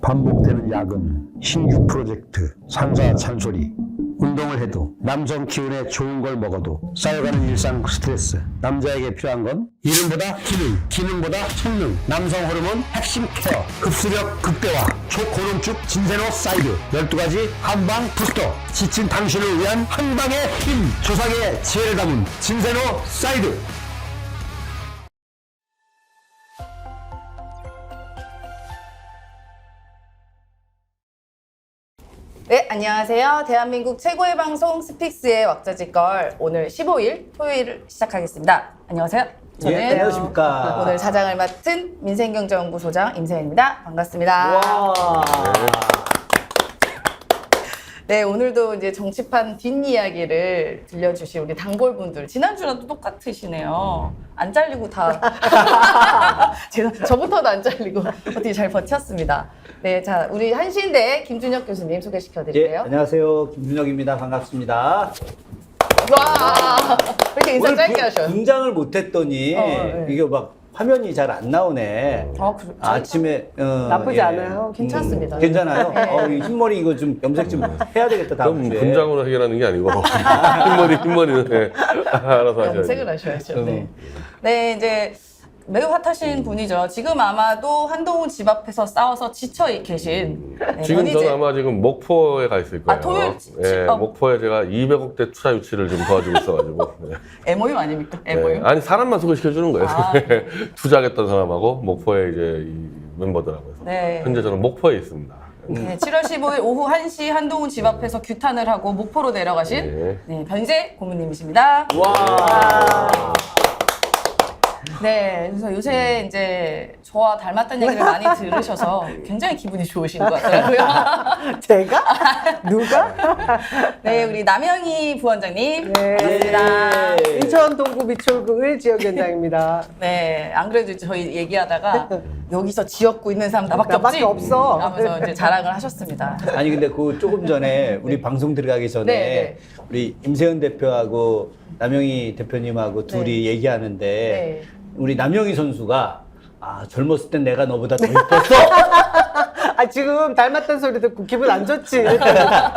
반복되는 야근, 신규 프로젝트, 상사 잔소리, 운동을 해도 남성 기운에 좋은 걸 먹어도 쌓여가는 일상 스트레스. 남자에게 필요한 건 이름보다 기능, 기능보다 성능. 남성 호르몬 핵심 케어, 흡수력 극대화, 초고농축 진세노 사이드, 12가지 한방 부스터. 지친 당신을 위한 한방의 힘, 조상의 지혜를 담은 진세노 사이드. 네, 안녕하세요. 대한민국 최고의 방송 스픽스의 왁자지껄 오늘 15일 토요일을 시작하겠습니다. 안녕하세요. 저는 예, 안녕하십니까. 오늘 사장을 맡은 민생경제연구소장 임세현입니다. 반갑습니다. 와. 네, 오늘도 이제 정치판 뒷이야기를 들려주실 우리 단골분들. 지난주랑도 똑같으시네요. 안 잘리고 다. 저부터도 안 잘리고 어떻게 잘 버텼습니다. 네, 자, 우리 한신대 김준혁 교수님 예, 소개시켜드릴게요. 안녕하세요. 김준혁입니다. 반갑습니다. 와, 왜 이렇게 인사 짧게 하셔요? 분장을 못했더니 네. 이게 막 화면이 잘 안 나오네. 아침에 나쁘지 않아요. 괜찮습니다. 괜찮아요. 네. 이 흰머리 이거 좀 염색 좀 해야 되겠다. 다음 그럼 주에. 분장으로 해결하는 게 아니고 흰머리는 네. 알아서 하셔야죠. 염색을 하셔야죠. 네. 네, 이제 매우 핫하신 분이죠. 지금 아마도 한동훈 집 앞에서 싸워서 지쳐 계신 네, 지금 변희재. 저는 아마 지금 목포에 가 있을 거예요. 아, 토요일 예, 목포에 제가 200억대 투자 유치를 좀 도와주고 있어가지고. 네. MOU 아닙니까? MOU? 네. 아니 사람만 소개시켜 주는 거예요. 아. 투자하겠다는 사람하고 목포에 이제 이 멤버들하고 해서. 네. 현재 저는 목포에 있습니다. 네, 7월 15일 오후 1시 한동훈 집 앞에서 규탄을 하고 목포로 내려가신 네, 변희재 고문님이십니다. 와. 네, 그래서 요새 이제 저와 닮았다는 얘기를 많이 들으셔서 굉장히 기분이 좋으신 것 같더라고요. 제가? 누가? 네, 우리 남영희 부원장님. 네. 반갑습니다. 예. 인천 동구 미출구 지역위원장입니다. 네, 안 그래도 저희 얘기하다가 여기서 지역구 있는 사람 나밖에 없지? 나밖에 없어. 하면서 이제 자랑을 하셨습니다. 아니 근데 그 조금 전에 우리 방송 들어가기 전에 네, 우리 임세현 대표하고 남영희 대표님하고 둘이 얘기하는데 네. 우리 남영희 선수가 젊었을 땐 내가 너보다 더 이뻤어. 아, 지금 닮았다는 소리 듣고 기분 안 좋지?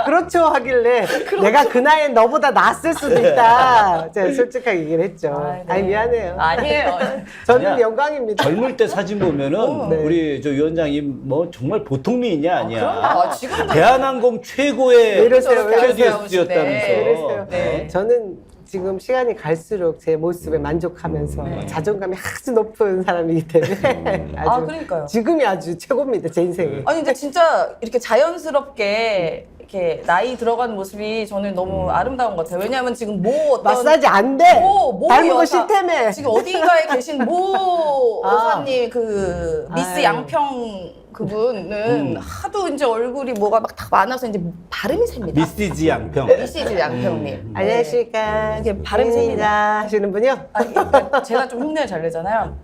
그렇죠 하길래 내가 그 나이엔 너보다 낫을 수도 있다. 제가 솔직하게 얘기를 했죠. 네. 아니, 미안해요. 아니에요. 저는 아니야. 영광입니다. 젊을 때 사진 보면은 네. 우리 저 위원장님 뭐 정말 보통 미인이 아니야. 그럼요. 지금도 대한항공 최고의 왜 이러세요? 왜 이러세요? 스튜어디오스였다면서. 네. 그랬어요. 네. 저는 지금 시간이 갈수록 제 모습에 만족하면서 자존감이 아주 높은 사람이기 때문에 아, 그러니까요. 지금이 아주 최고입니다. 제 인생에. 아니, 근데 진짜 이렇게 자연스럽게 이렇게 나이 들어가는 모습이 저는 너무 아름다운 것 같아요. 왜냐하면 지금 어떤 마사지 안 돼. 모 닮은 거 여사, 싫다며. 지금 어딘가에 계신 모 아. 여사님 그 미스 아유. 양평 그분은 하도 이제 얼굴이 뭐가 막 다 많아서 이제 발음이 셉니다. 미시지 양평. 미시즈 양평님. 안녕하십니까. 이게 발음이 입니다 하시는 분이요? 아니, 그러니까 제가 좀 흉내를 잘 내잖아요.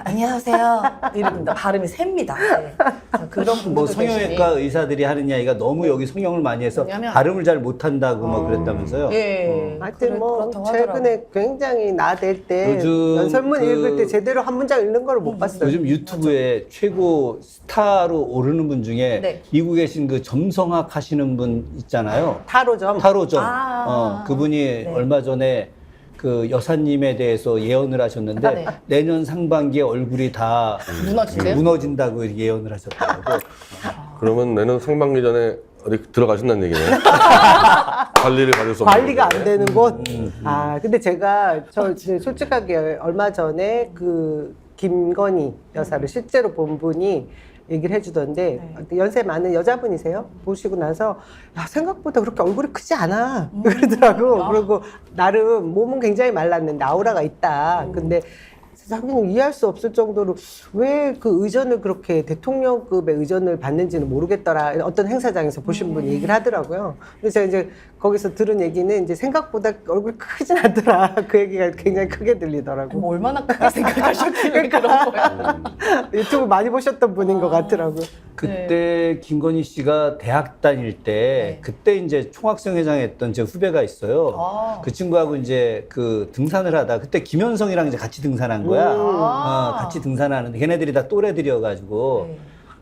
안녕하세요. 이럽니다. 발음이 셉니다. 네. 그런 분들도 뭐 성형외과 의사들이 하는 이야기가 너무 여기 성형을 많이 해서 왜냐면- 발음을 잘 못한다고 뭐 그랬다면서요. 예. 하여튼 뭐 그렇다고 하더라고요. 최근에 굉장히 나댈 때 요즘 연설문 그- 읽을 때 제대로 한 문장 읽는 걸 못 봤어요. 요즘 유튜브에 최고 스타로 오르는 분 중에 네. 미국에 계신 그 점성학 하시는 분 있잖아요. 타로점. 타로점. 아. 그분이 네. 얼마 전에 그 여사님에 대해서 예언을 하셨는데 네. 내년 상반기에 얼굴이 다 무너진대요? 무너진다고 이렇게 예언을 하셨더라고요. 그러면 내년 상반기 전에 어디 들어가신다는 얘기네. 관리를 받을 수 없는 관리가 안 거네. 되는 곳. 아, 근데 제가 이제 솔직하게 얼마 전에 그 김건희 여사를 실제로 본 분이 얘기를 해주던데 연세 많은 여자분이세요. 보시고 나서 야, 생각보다 그렇게 얼굴이 크지 않아 그러더라고. 그리고 나름 몸은 굉장히 말랐는데 아우라가 있다. 근데 자기는 이해할 수 없을 정도로 왜 그 의전을 그렇게 대통령급의 의전을 받는지는 모르겠더라. 어떤 행사장에서 보신 분이 얘기를 하더라고요. 근데 제가 이제 거기서 들은 얘기는 이제 생각보다 얼굴이 크진 않더라. 그 얘기가 굉장히 크게 들리더라고. 뭐 얼마나 크게 생각하셨길래 그런 거야. 유튜브 많이 보셨던 분인 것 같더라고요. 그때 김건희 씨가 대학 다닐 때 그때 이제 총학생회장 했던 제 후배가 있어요. 아. 그 친구하고 이제 그 등산을 하다 그때 김현성이랑 이제 같이 등산한 거야. 같이 등산하는데 걔네들이 다 또래들이어가지고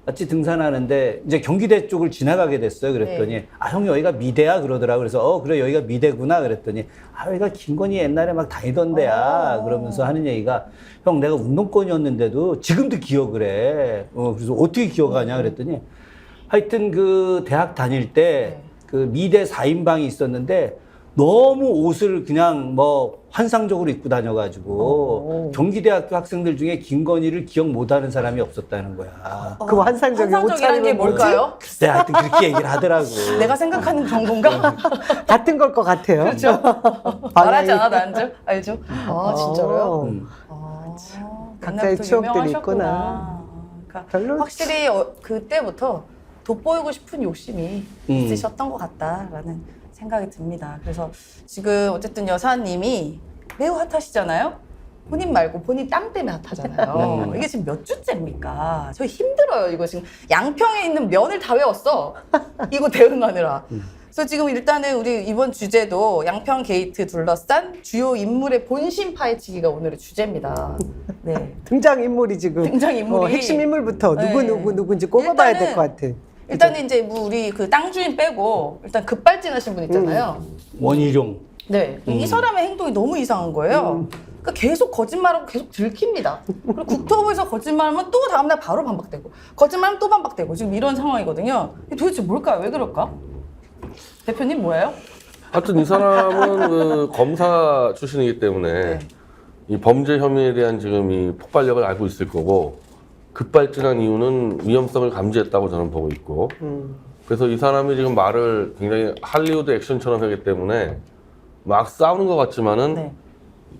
같이 등산하는데 이제 경기대 쪽을 지나가게 됐어요. 그랬더니 네. 아, 형이 여기가 미대야 그러더라고. 그래서 그래 여기가 미대구나 그랬더니 아, 여기가 김건희 옛날에 막 다니던 데야. 그러면서 하는 얘기가 형 내가 운동권이었는데도 지금도 기억을 해. 그래서 어떻게 기억하냐 그랬더니 하여튼 그 대학 다닐 때 그 미대 4인방이 있었는데 너무 옷을 그냥 뭐 환상적으로 입고 다녀가지고 경기대학교 학생들 중에 김건희를 기억 못하는 사람이 없었다는 거야. 그 환상적인 옷 환상적이라는 게 차림은 뭐지? 뭘까요? 글쎄 하여튼 그렇게 얘기를 하더라고. 내가 생각하는 정도인가? 같은 걸 것 같아요. 그렇죠. 말하지 않아도 알죠? 아, 진짜로요? 각자의 옛날부터 추억들이 유명하셨구나. 있구나. 그러니까 별로- 확실히 그때부터 돋보이고 싶은 욕심이 있으셨던 것 같다라는 생각이 듭니다. 그래서 지금 어쨌든 여사님이 매우 핫하시잖아요. 본인 말고 본인 땅 때문에 핫하잖아요. 이게 지금 몇 주째입니까? 저희 힘들어요. 이거 지금 양평에 있는 면을 다 외웠어. 이거 대응하느라. 그래서 지금 일단은 우리 이번 주제도 양평 게이트 둘러싼 주요 인물의 본심 파헤치기가 오늘의 주제입니다. 네. 등장 인물이 지금 등장 인물이- 핵심 인물부터 네. 누군지 꼽아봐야 될 것 같아. 일단은 이제 뭐 우리 그 땅 주인 빼고 일단 급발진하신 분 있잖아요. 원희룡. 네. 이 사람의 행동이 너무 이상한 거예요. 그러니까 계속 거짓말하고 계속 들킵니다. 그리고 국토부에서 거짓말하면 또 다음날 바로 반박되고 거짓말하면 또 반박되고 지금 이런 상황이거든요. 이게 도대체 뭘까요? 왜 그럴까? 대표님 뭐예요? 하여튼 이 사람은 그 검사 출신이기 때문에 이 범죄 혐의에 대한 지금 이 폭발력을 알고 있을 거고 급발진한 이유는 위험성을 감지했다고 저는 보고 있고 그래서 이 사람이 지금 말을 굉장히 할리우드 액션처럼 하기 때문에 막 싸우는 것 같지만은 네.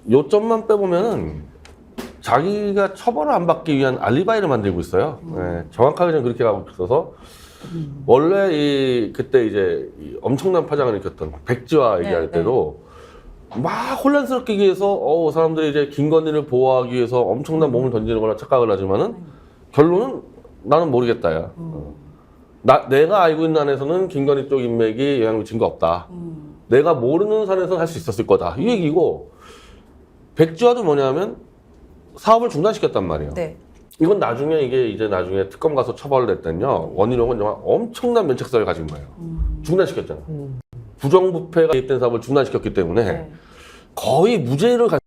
요점만 빼보면은 자기가 처벌을 안 받기 위한 알리바이를 만들고 있어요. 네, 정확하게 저는 그렇게 가고 있어서 원래 그때 이제 이 엄청난 파장을 일으켰던 백지화 얘기할 때도 막 혼란스럽게 얘기해서 사람들이 이제 김건희를 보호하기 위해서 엄청난 몸을 던지는 거라 착각을 하지만은 결론은 나는 모르겠다야. 내가 알고 있는 안에서는 김건희 쪽 인맥이 영향을 미친 거 없다. 내가 모르는 산에서는 할 수 있었을 거다. 이 얘기고 백지화도 뭐냐면 사업을 중단시켰단 말이에요. 네. 이건 나중에 이제 나중에 특검 가서 처벌을 했더니요. 원희룡은 정말 엄청난 면책성을 가진 거예요. 중단시켰잖아. 부정부패가 개입된 사업을 중단시켰기 때문에 거의 무죄를 갈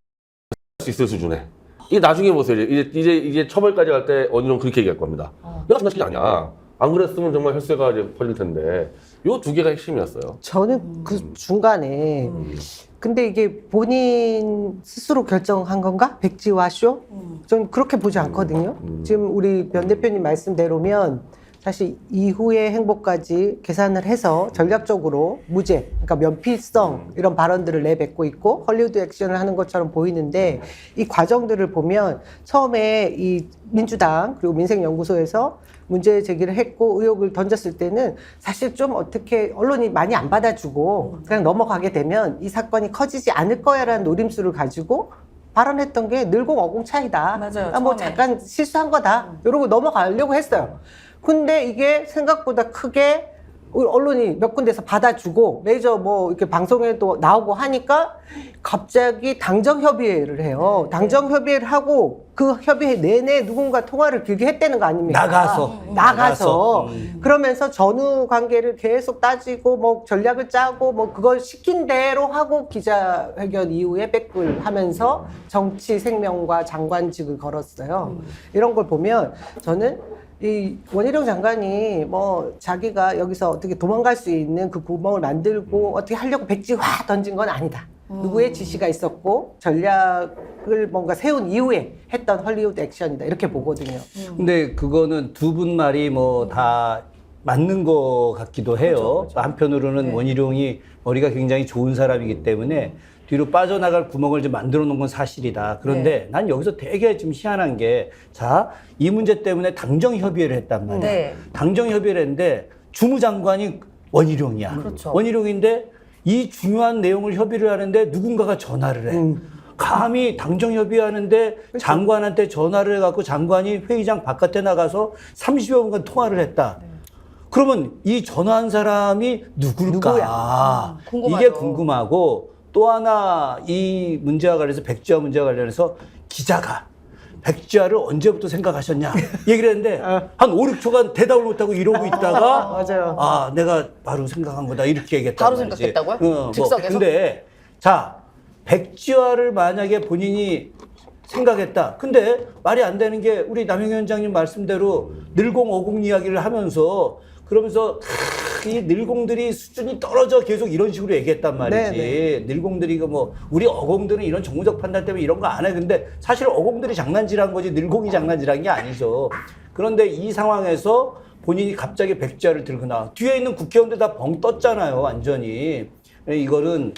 수 있을 수준에. 이게 나중에 보세요. 이제 처벌까지 갈 때 원희룡 그렇게 얘기할 겁니다. 내가 중단시킨 게 아니야. 안 그랬으면 정말 혈세가 이제 퍼질 텐데. 요 두 개가 핵심이었어요. 저는 그 중간에 근데 이게 본인 스스로 결정한 건가? 백지화 쇼? 전 그렇게 보지 않거든요. 지금 우리 변 대표님 말씀대로면 사실 이후의 행보까지 계산을 해서 전략적으로 무죄, 그러니까 면피성 이런 발언들을 내뱉고 있고 헐리우드 액션을 하는 것처럼 보이는데 이 과정들을 보면 처음에 이 민주당 그리고 민생연구소에서 문제 제기를 했고 의혹을 던졌을 때는 사실 좀 어떻게 언론이 많이 안 받아주고 그냥 넘어가게 되면 이 사건이 커지지 않을 거야라는 노림수를 가지고 발언했던 게 늘공어공 차이다. 맞아요, 아, 뭐 처음에. 잠깐 실수한 거다. 이러고 넘어가려고 했어요. 근데 이게 생각보다 크게 우리 언론이 몇 군데서 받아주고 메이저 뭐 이렇게 방송에도 나오고 하니까 갑자기 당정협의회를 해요. 당정협의회를 하고 그 협의회 내내 누군가 통화를 길게 했다는 거 아닙니까? 나가서. 그러면서 전후 관계를 계속 따지고 뭐 전략을 짜고 뭐 그걸 시킨 대로 하고 기자회견 이후에 백을 하면서 정치 생명과 장관직을 걸었어요. 이런 걸 보면 저는 이 원희룡 장관이 뭐 자기가 여기서 어떻게 도망갈 수 있는 그 구멍을 만들고 어떻게 하려고 백지화 던진 건 아니다. 누구의 지시가 있었고 전략을 뭔가 세운 이후에 했던 헐리우드 액션이다. 이렇게 보거든요. 근데 그거는 두 분 말이 뭐 다 맞는 것 같기도 해요. 한편으로는 원희룡이 머리가 굉장히 좋은 사람이기 때문에 뒤로 빠져나갈 구멍을 좀 만들어 놓은 건 사실이다. 그런데 난 여기서 되게 좀 희한한 게, 자, 이 문제 때문에 당정협의회를 했단 말이야. 네. 당정협의회를 했는데 주무장관이 원희룡이야. 그렇죠. 원희룡인데 이 중요한 내용을 협의를 하는데 누군가가 전화를 해. 감히 당정협의하는데 장관한테 전화를 해갖고 장관이 회의장 바깥에 나가서 30여 분간 통화를 했다. 그러면 이 전화한 사람이 누굴까? 궁금하죠. 이게 궁금하고, 또 하나 이 문제와 관련해서 백지화 문제와 관련해서 기자가 백지화를 언제부터 생각하셨냐 얘기를 했는데 한 5, 6초간 대답을 못하고 이러고 있다가 맞아요. 아 내가 바로 생각한 거다 이렇게 얘기했단 바로 말이지. 생각했다고요? 즉석에서? 근데 자 백지화를 만약에 본인이 생각했다. 근데 말이 안 되는 게 우리 남영 위원장님 말씀대로 늘공 50 이야기를 하면서 그러면서 이 늘공들이 수준이 떨어져 계속 이런 식으로 얘기했단 말이지. 네, 늘공들이 뭐 우리 어공들은 이런 정무적 판단 때문에 이런 거 안 해. 근데 사실 어공들이 장난질한 거지 늘공이 장난질한 게 아니죠. 그런데 이 상황에서 본인이 갑자기 백지화를 들고 나와. 뒤에 있는 국회의원들 다 벙 떴잖아요. 완전히. 이거는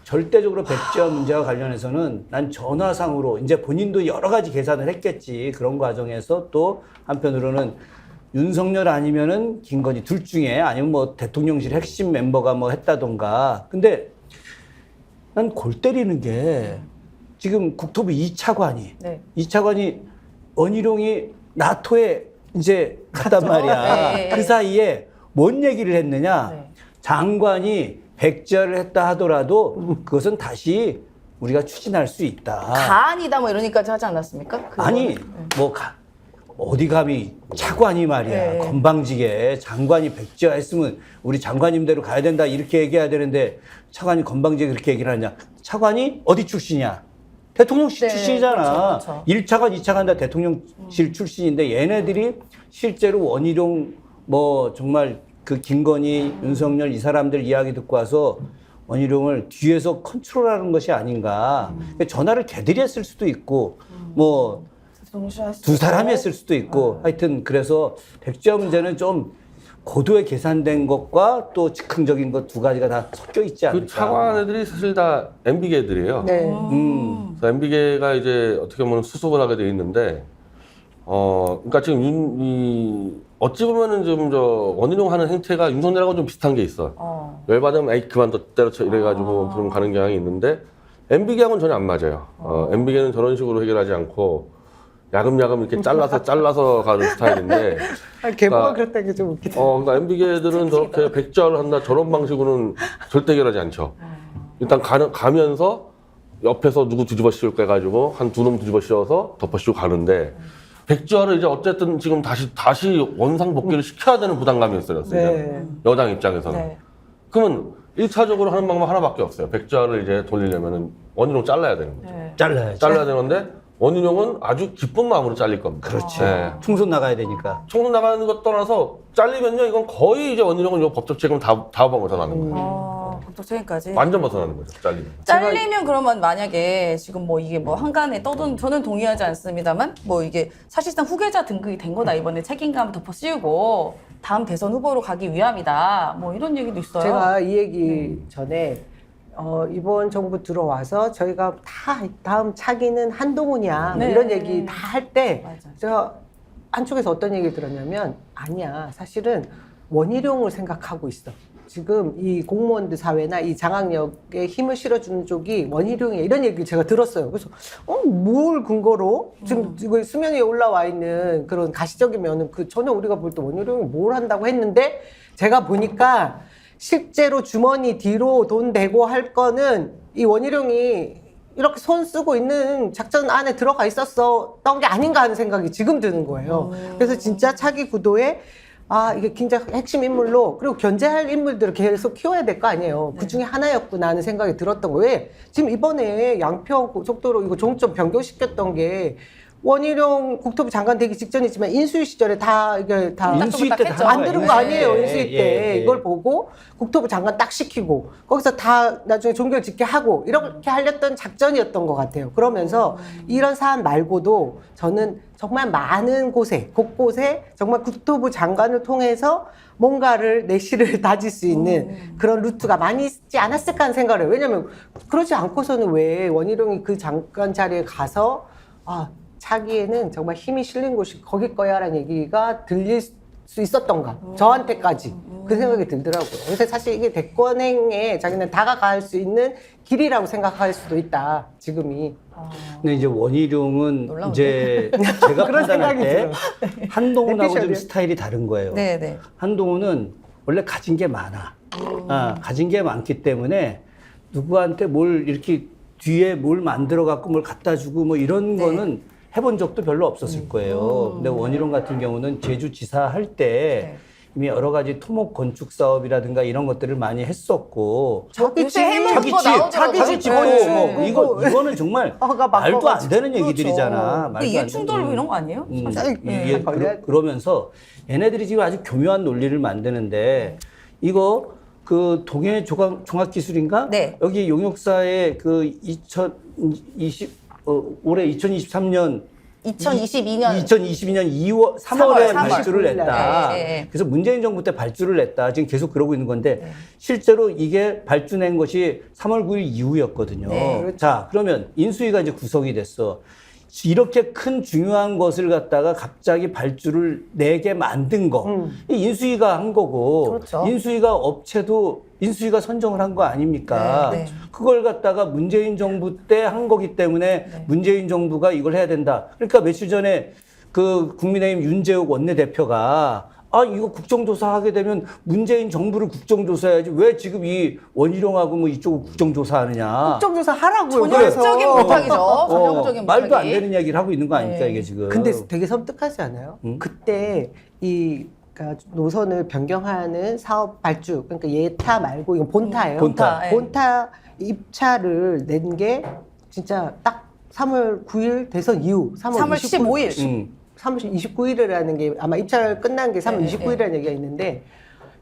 절대적으로 백지화 문제와 관련해서는 난 전화상으로 이제 본인도 여러 가지 계산을 했겠지. 그런 과정에서 또 한편으로는 윤석열 아니면은 김건희 둘 중에 아니면 뭐 대통령실 핵심 멤버가 뭐 했다던가. 근데 난 골 때리는 게 지금 국토부 2차관이 네. 2차관이 원희룡이 나토에 이제 갔단 말이야. 네. 그 사이에 뭔 얘기를 했느냐. 네. 장관이 백지화를 했다 하더라도 그것은 다시 우리가 추진할 수 있다. 가안이다 뭐 이러니까지 하지 않았습니까? 그거는? 아니 뭐 어디 감히 차관이 말이야. 네. 건방지게 장관이 백지화 했으면 우리 장관님대로 가야 된다 이렇게 얘기해야 되는데 차관이 건방지게 그렇게 얘기를 하냐. 차관이 어디 출신이야? 대통령실 네, 출신이잖아. 그렇죠, 그렇죠. 1차관, 2차관 다 대통령실 출신인데 얘네들이 실제로 원희룡 뭐 정말 그 김건희, 윤석열 이 사람들 이야기 듣고 와서 원희룡을 뒤에서 컨트롤하는 것이 아닌가. 전화를 걔들이 했을 수도 있고 뭐 두 사람이 했을 수도 있고 하여튼 그래서 백지화 문제는 좀 고도의 계산된 것과 또 즉흥적인 것 두 가지가 다 섞여 있지 않을까. 그 차관 애들이 사실 다 MB계들이에요. 네. 그래서 MB계가 이제 어떻게 보면 수습을 하게 돼 있는데, 그러니까 지금 어찌 보면은 좀 원희룡 하는 행태가 윤석열하고 좀 비슷한 게 있어. 열받으면 에이 그만 때려쳐 이래가지고 그럼 가는 경향이 있는데 MB계하고는 전혀 안 맞아요. MB계는 저런 식으로 해결하지 않고 야금야금 이렇게 잘라서 가는 스타일인데. 개보가 그러니까, 그랬다는 게 좀 웃기다. 그러니까 MB계들은 저렇게 백지화를 한다 저런 방식으로는 절대 해결하지 않죠. 일단 가면서 옆에서 누구 뒤집어 씌울까 해가지고 한 두 놈 뒤집어 씌워서 덮어 씌우고 가는데 백지화를 이제 어쨌든 지금 다시 원상 복귀를 시켜야 되는 부담감이 있어요. 네. 여당 입장에서는. 네. 그러면 1차적으로 하는 방법 하나밖에 없어요. 백지화를 이제 돌리려면은 원희룡 잘라야 되는 거죠. 네. 잘라야지. 잘라야 되는데 원희룡은 아주 기쁜 마음으로 잘릴 겁니다. 그렇지. 네. 총선 나가야 되니까. 총선 나가는 것 떠나서 잘리면요, 이건 거의 이제 원희룡은 요 법적 책임 다 벗어나는 거예요. 법적책임까지. 완전 벗어나는 거죠, 잘리면. 잘리면 그러면 만약에 지금 뭐 이게 뭐 한간에 떠든 저는 동의하지 않습니다만 뭐 이게 사실상 후계자 등극이 된 거다 이번에 책임감 덮어 씌우고 다음 대선 후보로 가기 위함이다 뭐 이런 얘기도 있어요. 제가 이 얘기 전에 이번 정부 들어와서 저희가 다 다음 차기는 한동훈이야 뭐 네. 이런 얘기 다 할 때 맞아. 제가 한쪽에서 어떤 얘기를 들었냐면 아니야 사실은 원희룡을 생각하고 있어. 지금 이 공무원들 사회나 이 장악력에 힘을 실어주는 쪽이 원희룡이야 이런 얘기를 제가 들었어요. 그래서 뭘 근거로 지금 이거 수면 위에 올라와 있는 그런 가시적인 면은 그 전혀 우리가 볼 때 원희룡이 뭘 한다고 했는데 제가 보니까 실제로 주머니 뒤로 돈 대고 할 거는 이 원희룡이 이렇게 손 쓰고 있는 작전 안에 들어가 있었던 게 아닌가 하는 생각이 지금 드는 거예요. 그래서 진짜 차기 구도에 이게 굉장히 핵심 인물로 그리고 견제할 인물들을 계속 키워야 될 거 아니에요. 그 중에 하나였구나 하는 생각이 들었던 거예요. 왜? 지금 이번에 양평 고속도로 이거 종점 변경시켰던 게 원희룡 국토부 장관 되기 직전이지만 인수위 시절에 이게 다 인수위 때 다 만드는 거 아니에요. 예, 인수위 예, 때 예. 이걸 보고 국토부 장관 딱 시키고 거기서 다 나중에 종결 짓게 하고 이렇게 하렸던 작전이었던 것 같아요. 그러면서 이런 사안 말고도 저는 정말 많은 곳에 곳곳에 정말 국토부 장관을 통해서 뭔가를 내실을 다질 수 있는 그런 루트가 많이 있지 않았을까 하는 생각을 해요. 왜냐하면 그러지 않고서는 왜 원희룡이 그 장관 자리에 가서 차기에는 정말 힘이 실린 곳이 거길 거야 라는 얘기가 들릴 수 있었던가. 저한테까지. 그 생각이 들더라고요. 그래서 사실 이게 대권행에 자기는 다가갈 수 있는 길이라고 생각할 수도 있다. 지금이. 근데 이제 원희룡은 놀라운데? 이제 제가 그런 판단할 생각이 때 들어요. 한동훈하고 좀 내피셜이요? 스타일이 다른 거예요. 네네. 한동훈은 원래 가진 게 많아. 가진 게 많기 때문에 누구한테 뭘 이렇게 뒤에 뭘 만들어 갖고 뭘 갖다 주고 뭐 이런 네. 거는 해본 적도 별로 없었을 거예요. 근데 원희룡 같은 경우는 제주지사 할 때 이미 여러 가지 토목 건축 사업이라든가 이런 것들을 많이 했었고 요새 해먹은 자기 거 집, 나오더라고요. 자기 집 네. 뭐 이거는 정말 허가 말도 안 되는 바꿔가지고. 얘기들이잖아. 그렇죠. 말도 근데 안 이해충돌 되는. 이런 거 아니에요? 사실 이게 걸려야 돼. 그러면서 얘네들이 지금 아주 교묘한 논리를 만드는데 이거 그 동해 종합기술인가? 네. 여기 용역사에 그 2020 올해 2023년 2022년 2월 3월에 3월. 발주를 냈다. 네. 그래서 문재인 정부 때 발주를 냈다. 지금 계속 그러고 있는 건데 실제로 이게 발주 낸 것이 3월 9일 이후였거든요. 네. 자, 그러면 인수위가 이제 구성이 됐어. 이렇게 큰 중요한 것을 갖다가 갑자기 발주를 내게 만든 거. 이 인수위가 한 거고 그렇죠. 인수위가 선정을 한 거 아닙니까? 네, 네. 그걸 갖다가 문재인 정부 때 한 거기 때문에 문재인 정부가 이걸 해야 된다. 그러니까 며칠 전에 그 국민의힘 윤재욱 원내대표가 이거 국정조사 하게 되면 문재인 정부를 국정조사해야지 왜 지금 이 원희룡하고 뭐 이쪽을 국정조사하느냐. 국정조사 하라고요. 전형적인 그래서. 못하기죠. 전형적인 말도 안 못하기. 되는 이야기를 하고 있는 거 아닙니까 네. 이게 지금. 근데 되게 섬뜩하지 않아요? 그때 그러니까 노선을 변경하는 사업 발주, 그러니까 예타 말고 이건 본타예요. 본타. 네. 본타 입찰을 낸 게 진짜 딱 3월 9일 대선 이후 3월 15일. 3월 29일이라는 게 아마 입찰 끝난 게 3월 네, 29일이라는 얘기가 있는데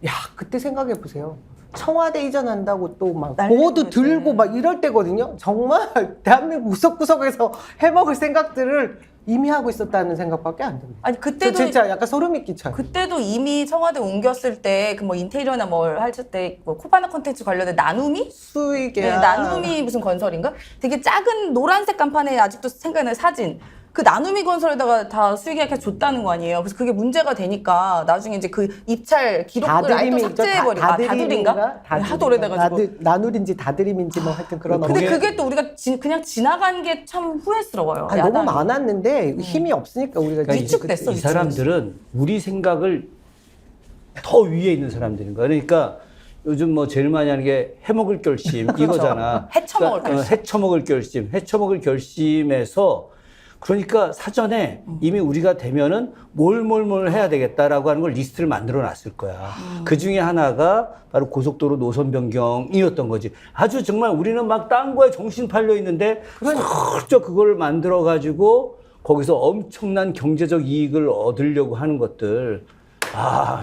야 그때 생각해 보세요. 청와대 이전한다고 또 막 난리가 보도 났지. 들고 막 이럴 때거든요. 정말 대한민국 구석구석에서 해먹을 생각들을 이미 하고 있었다는 생각밖에 안 듭니다. 아니 저 그때도 진짜 약간 소름이 끼쳐요. 그때도 이미 청와대 옮겼을 때 그 뭐 인테리어나 뭘 했을 때뭐 코바나 콘텐츠 관련된 나눔이 수익에 네, 나눔이 무슨 건설인가? 되게 작은 노란색 간판에 아직도 생각나는 사진. 그 나눔이 건설에다가 다 수익계약해 줬다는 거 아니에요. 그래서 그게 문제가 되니까 나중에 이제 그 입찰 기록을 아예 또 삭제해버리고 다들인가? 하도 오래돼가지고. 나누린지 다드림인지 뭐 하여튼 그런 근데 그게- 그게 또 우리가 그냥 지나간 게 참 후회스러워요. 아니, 너무 야당이. 많았는데 힘이 없으니까 우리가 그러니까 위축됐어, 이 사람들은 우리 생각을 더 위에 있는 사람들인 거야. 그러니까 요즘 뭐 제일 많이 하는 게 해먹을 결심 이거잖아. 해쳐먹을 결심. 해쳐먹을 결심에서 그러니까 사전에 이미 우리가 되면은 뭘 해야 되겠다라고 하는 걸 리스트를 만들어 놨을 거야. 그 중에 하나가 바로 고속도로 노선 변경이었던 거지. 아주 정말 우리는 막 딴 거에 정신 팔려 있는데 슬쩍 그걸 만들어 가지고 거기서 엄청난 경제적 이익을 얻으려고 하는 것들.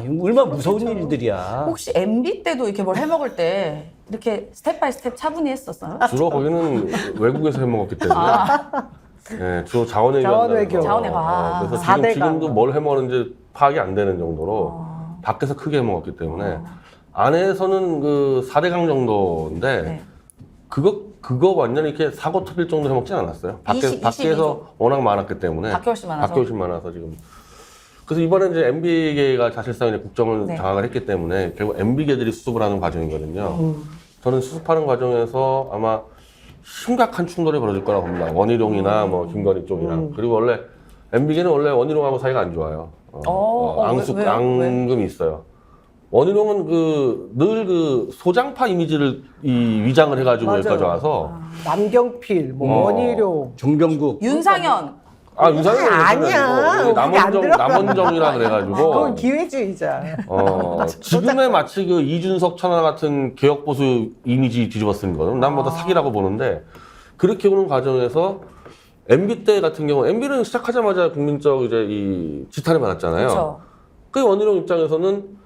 이거 얼마나 무서운 일들이야. 혹시 MB 때도 이렇게 뭘 해먹을 때 이렇게 스텝 바이 스텝 차분히 했었어요? 주로 거기는 외국에서 해먹었기 때문에. 네, 주로 자원외교. 자원외교. 자원외교. 그래서 사대강. 지금도 뭘 해먹는지 파악이 안 되는 정도로 밖에서 크게 해먹었기 때문에 안에서는 그 4대강 정도인데 네. 그거 완전히 이렇게 사고 터질 정도로 해먹진 않았어요. 22 밖에서 워낙 많았기 때문에. 밖에 훨씬 많아서. 밖에 훨씬 많아서 지금. 그래서 이번에 이제 MB계가 사실상 이제 국정을 네. 장악을 했기 때문에 결국 MB계들이 수습을 하는 과정이거든요. 저는 수습하는 과정에서 아마 심각한 충돌이 벌어질 거라고 봅니다. 원희룡이나 뭐 김건희 쪽이랑. 그리고 원래 MB계는 원래 원희룡하고 사이가 안 좋아요. 왜요? 앙금이 있어요. 원희룡은 늘 그 소장파 이미지를 위장을 해가지고 맞아요. 여기까지 와서. 남경필, 뭐 원희룡, 정병국. 윤상현. 윤상현 아니야. 우리 거기 안 들어가. 남원정이라 그래가지고. 그건 기회주의자. 지금의 마치 그 이준석 천하 같은 개혁보수 이미지 뒤집어 쓴 거는 남보다 사기라고 보는데 그렇게 오는 과정에서 MB 때 같은 경우 MB는 시작하자마자 국민적 이제 이 지탄을 받았잖아요. 그렇죠. 그 원희룡 입장에서는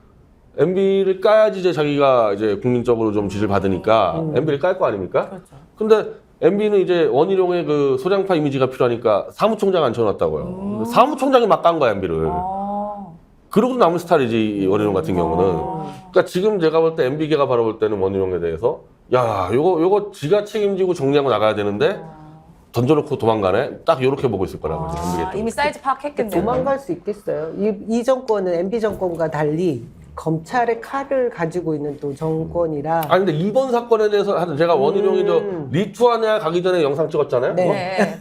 MB를 까야지 이제 자기가 이제 국민적으로 좀 지지를 받으니까 MB를 깔 거 아닙니까? 그렇죠. 근데 MB는 이제 원희룡의 그 소장파 이미지가 필요하니까 사무총장 앉혀놨다고요. 사무총장이 막 깐 거야 MB를. 그러고 남은 스타일이지 이 원희룡 같은 경우는. 그러니까 지금 제가 볼 때 MB계가 바라볼 때는 원희룡에 대해서 야 요거 지가 책임지고 정리하고 나가야 되는데 던져놓고 도망가네. 딱 요렇게 보고 있을 거라고 이제 MB계 쪽. 이미 사이즈 파악했겠네요. 도망갈 수 있겠어요. 이 정권은 MB 정권과 달리 검찰의 칼을 가지고 있는 또 정권이라. 아니 근데 이번 사건에 대해서 하여튼 제가 원희룡이 저 리투아니아 가기 전에 영상 찍었잖아요. 네.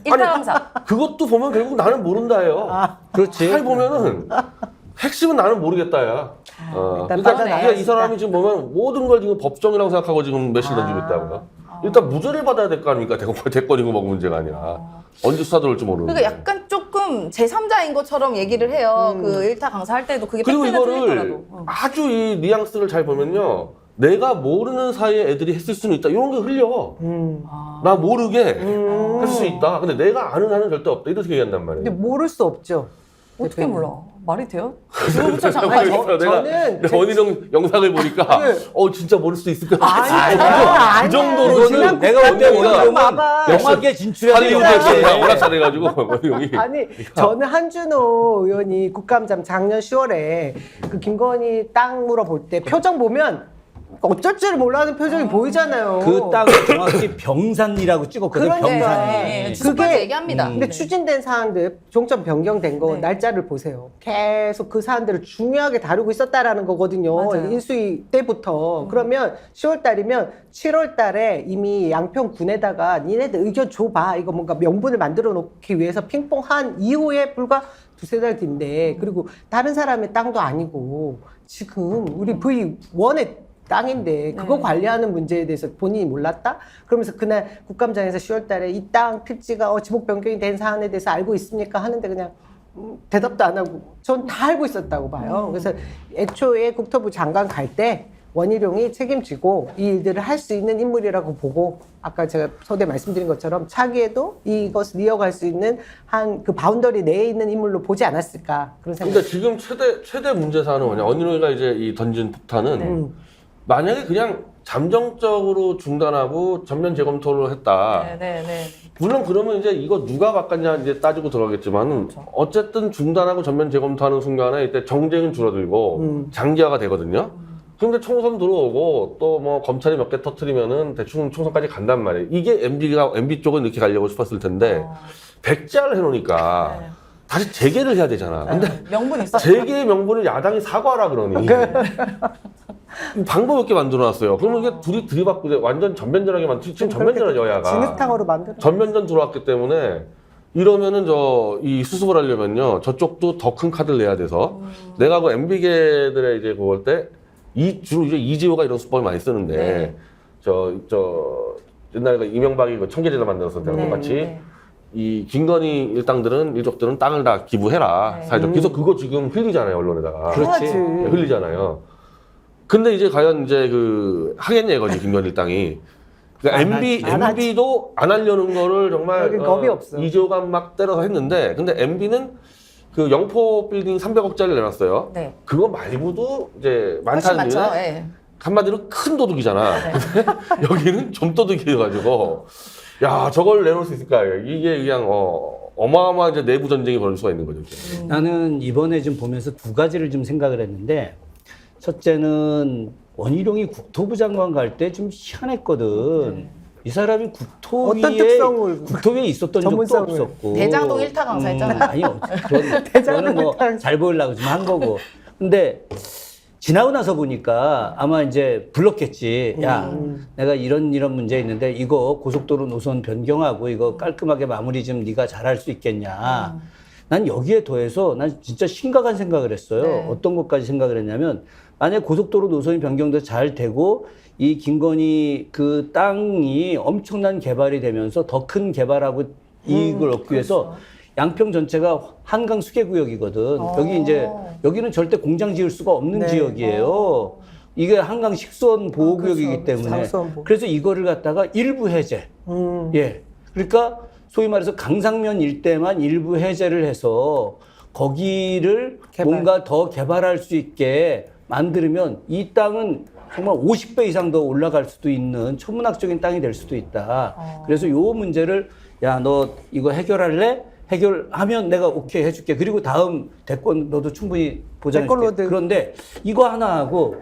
네. 1타 감사. 그것도 보면 결국 나는 모른다예요. 그렇지. 잘 보면은 핵심은 나는 모르겠다야. 일단 그러니까 빠져나가야 이 사람이 지금 보면 모든 걸 지금 법정이라고 생각하고 지금 매실 던지고 있다고요. 일단 무죄를 받아야 될 거 아닙니까? 대권이고 뭐 문제가 아니라 언제 수사 들어올지 모르는데. 그러니까 약간 조금 제3자인 것처럼 얘기를 해요. 그 일타 강사할 때도 그게 그리고 팩트가 이거를 틀리더라도. 아주 이 뉘앙스를 잘 보면요. 내가 모르는 사이에 애들이 했을 수는 있다. 이런 게 흘려. 나 모르게 할 수 있다. 근데 내가 아는 한은 절대 없다. 이렇게 얘기한단 말이에요. 근데 모를 수 없죠. 어떻게 몰라? 말이 돼요? 지금부터 장난이 내가 원희룡 영상을 보니까 진짜 모를 수 있을 것 아니, 같아. 아니, 그 정도로 이거는 지금 내가 볼 때 원희룡은 봐봐. 영화계 진출해야 되는 할리우드에서 영화지. 워낙 잘해가지고 원희룡이. 아니 저는 한준호 의원이 국감장 작년 10월에 그 김건희 땅 물어볼 때 표정 보면 어쩔 줄 몰라하는 표정이 보이잖아요. 그 땅을 정확히 병산이라고 찍었거든. 그러니까. 병산이. 네, 주소까지 얘기합니다. 근데 추진된 사안들 종점 변경된 거 네. 날짜를 보세요. 계속 그 사안들을 중요하게 다루고 있었다라는 거거든요. 맞아요. 인수위 때부터. 그러면 10월 달이면 7월 달에 이미 양평군에다가 니네들 의견 줘봐. 이거 뭔가 명분을 만들어 놓기 위해서 핑퐁한 이후에 불과 두세 달 뒤인데 그리고 다른 사람의 땅도 아니고 지금 우리 V1의 땅인데 그거 관리하는 문제에 대해서 본인이 몰랐다? 그러면서 그날 국감장에서 10월 달에 이 땅 필지가 지목 변경이 된 사안에 대해서 알고 있습니까? 하는데 그냥 대답도 안 하고 전 다 알고 있었다고 봐요. 그래서 애초에 국토부 장관 갈 때 원희룡이 책임지고 이 일들을 할 수 있는 인물이라고 보고 아까 제가 서두에 말씀드린 것처럼 차기에도 이것을 이어갈 수 있는 한 그 바운더리 내에 있는 인물로 보지 않았을까 그런 생각. 근데 지금 최대 문제 사안은 뭐냐? 원희룡이가 이제 이 던진 폭탄은 만약에 그냥 잠정적으로 중단하고 전면 재검토를 했다. 네. 물론 그러면 이제 이거 누가 바꿨냐 이제 따지고 들어가겠지만은 어쨌든 중단하고 전면 재검토하는 순간에 이때 정쟁은 줄어들고 장기화가 되거든요. 근데 총선 들어오고 또 뭐 검찰이 몇 개 터트리면은 대충 총선까지 간단 말이에요. 이게 MB 쪽은 이렇게 가려고 싶었을 텐데 백지화를 해놓으니까 다시 재개를 해야 되잖아. 근데 명분 있어. 재개의 명분을 야당이 사과하라 그러니 방법 없게 만들어놨어요. 그러면 이게 둘이 들이받고 완전 전면전하게 지금 전면전한 여야가 진흙탕으로 만들어. 전면전 들어왔기 때문에 이러면은 이 수습을 하려면요 저쪽도 더 큰 카드를 내야 돼서 내가 그 MB계들의 이제 그걸 때 주로 이제 이재호가 이런 수법을 많이 쓰는데 네. 저 옛날에 그 이명박이 그 청계제도 만들었을 때랑 똑같이 이 김건희 일족들은 땅을 다 기부해라 사회적. 그래서 그거 지금 흘리잖아요 언론에다가. 그렇지. 네, 흘리잖아요. 근데 이제 과연 이제 하겠냐 이거지 김건희 일당이. 그러니까 MB도 안 하려는 거를 정말 여긴 겁이 없어. 이재호가 막 때려서 했는데 근데 MB는 그 영포 빌딩 300억짜리를 내놨어요. 네. 그거 말고도 이제 훨씬 많다는 많죠. 이유에 예. 한마디로 큰 도둑이잖아. 근데 여기는 좀 도둑이어가지고 야 저걸 내놓을 수 있을까? 이게 그냥 어마어마한 이제 내부 전쟁이 벌어질 수가 있는 거죠. 이제. 나는 이번에 좀 보면서 두 가지를 좀 생각을 했는데 첫째는 원희룡이 국토부 장관 갈 때 좀 희한했거든. 이 사람이 어떤 특성을? 국토위에 있었던 적도 전문성을. 없었고. 대장동 일타 강사 했잖아요. 아니요. 그거는 뭐 잘 보이려고 좀 한 거고. 근데 지나고 나서 보니까 아마 이제 불렀겠지. 야, 내가 이런 문제 있는데 이거 고속도로 노선 변경하고 이거 깔끔하게 마무리 좀 네가 잘할 수 있겠냐. 난 여기에 더해서 난 진짜 심각한 생각을 했어요. 네. 어떤 것까지 생각을 했냐면 만약 고속도로 노선이 변경돼서 잘 되고 이 김건희 그 땅이 엄청난 개발이 되면서 더 큰 개발하고 이익을 얻기 위해서 양평 전체가 한강 수계구역이거든. 여기 이제 여기는 절대 공장 지을 수가 없는 네. 지역이에요. 이게 한강 식수원 보호구역이기 때문에 상수원 보호. 그래서 이거를 갖다가 일부 해제. 예. 그러니까 소위 말해서 강상면 일대만 일부 해제를 해서 거기를 개발. 뭔가 더 개발할 수 있게 만들면 이 땅은 정말 50배 이상 더 올라갈 수도 있는 천문학적인 땅이 될 수도 있다. 그래서 요 문제를 야, 너 이거 해결할래? 해결하면 내가 오케이 해줄게. 그리고 다음 대권 너도 충분히 보장해줄게. 대권로드. 그런데 이거 하나 하고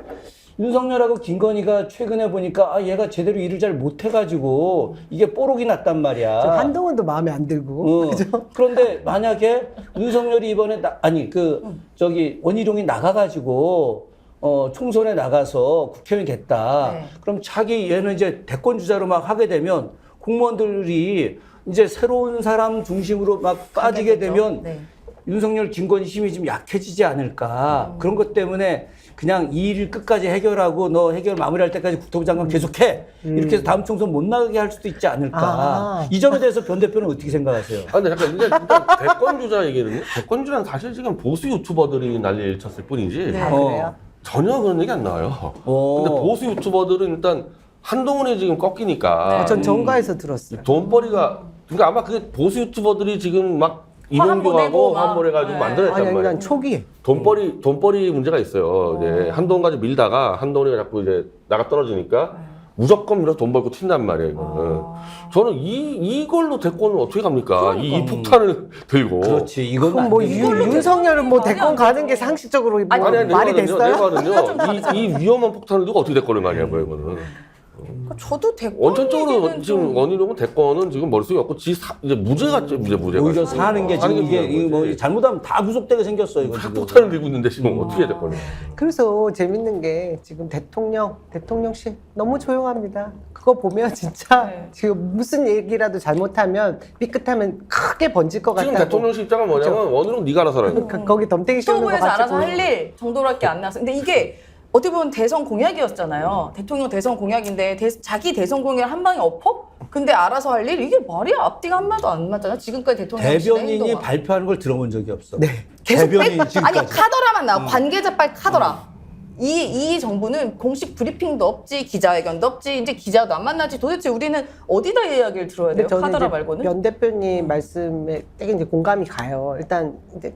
윤석열하고 김건희가 최근에 보니까 얘가 제대로 일을 잘 못해가지고 이게 뽀록이 났단 말이야. 한동훈도 마음에 안 들고. 그죠? 그런데 만약에 윤석열이 이번에 원희룡이 나가가지고 총선에 나가서 국회의원이 됐다. 네. 그럼 얘는 이제 대권 주자로 막 하게 되면 공무원들이 이제 새로운 사람 중심으로 막 빠지게 되죠. 되면 네. 윤석열, 김건희 힘이 좀 약해지지 않을까. 그런 것 때문에 그냥 이 일을 끝까지 해결하고 너 해결 마무리할 때까지 국토부 장관 계속해. 이렇게 해서 다음 총선 못 나가게 할 수도 있지 않을까. 아. 이 점에 대해서 변 대표는 어떻게 생각하세요? 아, 근데 잠깐, 이게 일단 대권주자 얘기는요. 대권주자는 사실 지금 보수 유튜버들이 난리를 쳤을 뿐이지. 아, 그래요? 전혀 그런 얘기 안 나와요. 오. 근데 보수 유튜버들은 일단 한동훈이 지금 꺾이니까. 전 정가에서 들었어요. 돈벌이가, 그러니까 아마 그게 보수 유튜버들이 지금 막 화한 보내고 이동규하고 막. 환몰해가지고 네. 만들어냈단 아니, 말이에요. 난 초기에. 돈벌이 문제가 있어요. 이제 한동훈까지 밀다가 한동훈이가 자꾸 이제 나가 떨어지니까 무조건 밀어서 돈 벌고 튄단 말이에요. 이거는. 저는 이걸로 대권을 어떻게 갑니까? 이 폭탄을 들고. 그렇지. 이건 그럼 안 뭐 되지. 윤석열은 뭐 말이 대권 안 가는 게 되죠. 상식적으로 뭐 아니, 아니, 말이 내거든요. 됐어요? 내거든요. 이 위험한 폭탄을 두고 어떻게 대권을 가냐고 이거는. 저도 대권 원천적으로 얘기는 지금 좀- 원희룡은 대권은 지금 머릿속에 없고 이제 무죄가 무죄가. 오히려 사는 게 지금 이게 뭐 잘못하면 다 구속되게 생겼어 이거 지금. 폭탄을 들고 있는데 지금 어떻게 대권을? 그래서 재밌는 게 지금 대통령실 너무 조용합니다. 그거 보면 진짜 네. 지금 무슨 얘기라도 잘못하면 삐끗하면 크게 번질 것 지금 같다고. 대통령실 입장은 뭐냐면 원희룡 네가 알아서 하라. 거기 덤태기 씌우는 거 국토부에서 같이 알아서 보이고. 할 일 정도밖에 안 나서. 근데 이게 어떻게 보면 대선 공약이었잖아요. 대통령 대선 공약인데 자기 대선 공약을 한 방에 엎어? 근데 알아서 할 일? 이게 말이 앞뒤가 한마도 안 맞잖아. 지금까지 대통령 대변인이 발표하는 걸 들어본 적이 없어. 네. 계속 대변인이 아니 지금까지. 카더라만 나와. 관계자 빨 카더라. 이 정부는 공식 브리핑도 없지, 기자회견도 없지, 이제 기자도 안 만나지. 도대체 우리는 어디다 이야기를 들어야 돼요? 저는 카더라 이제 말고는? 연 대표님 말씀에 되게 이제 공감이 가요. 일단 이제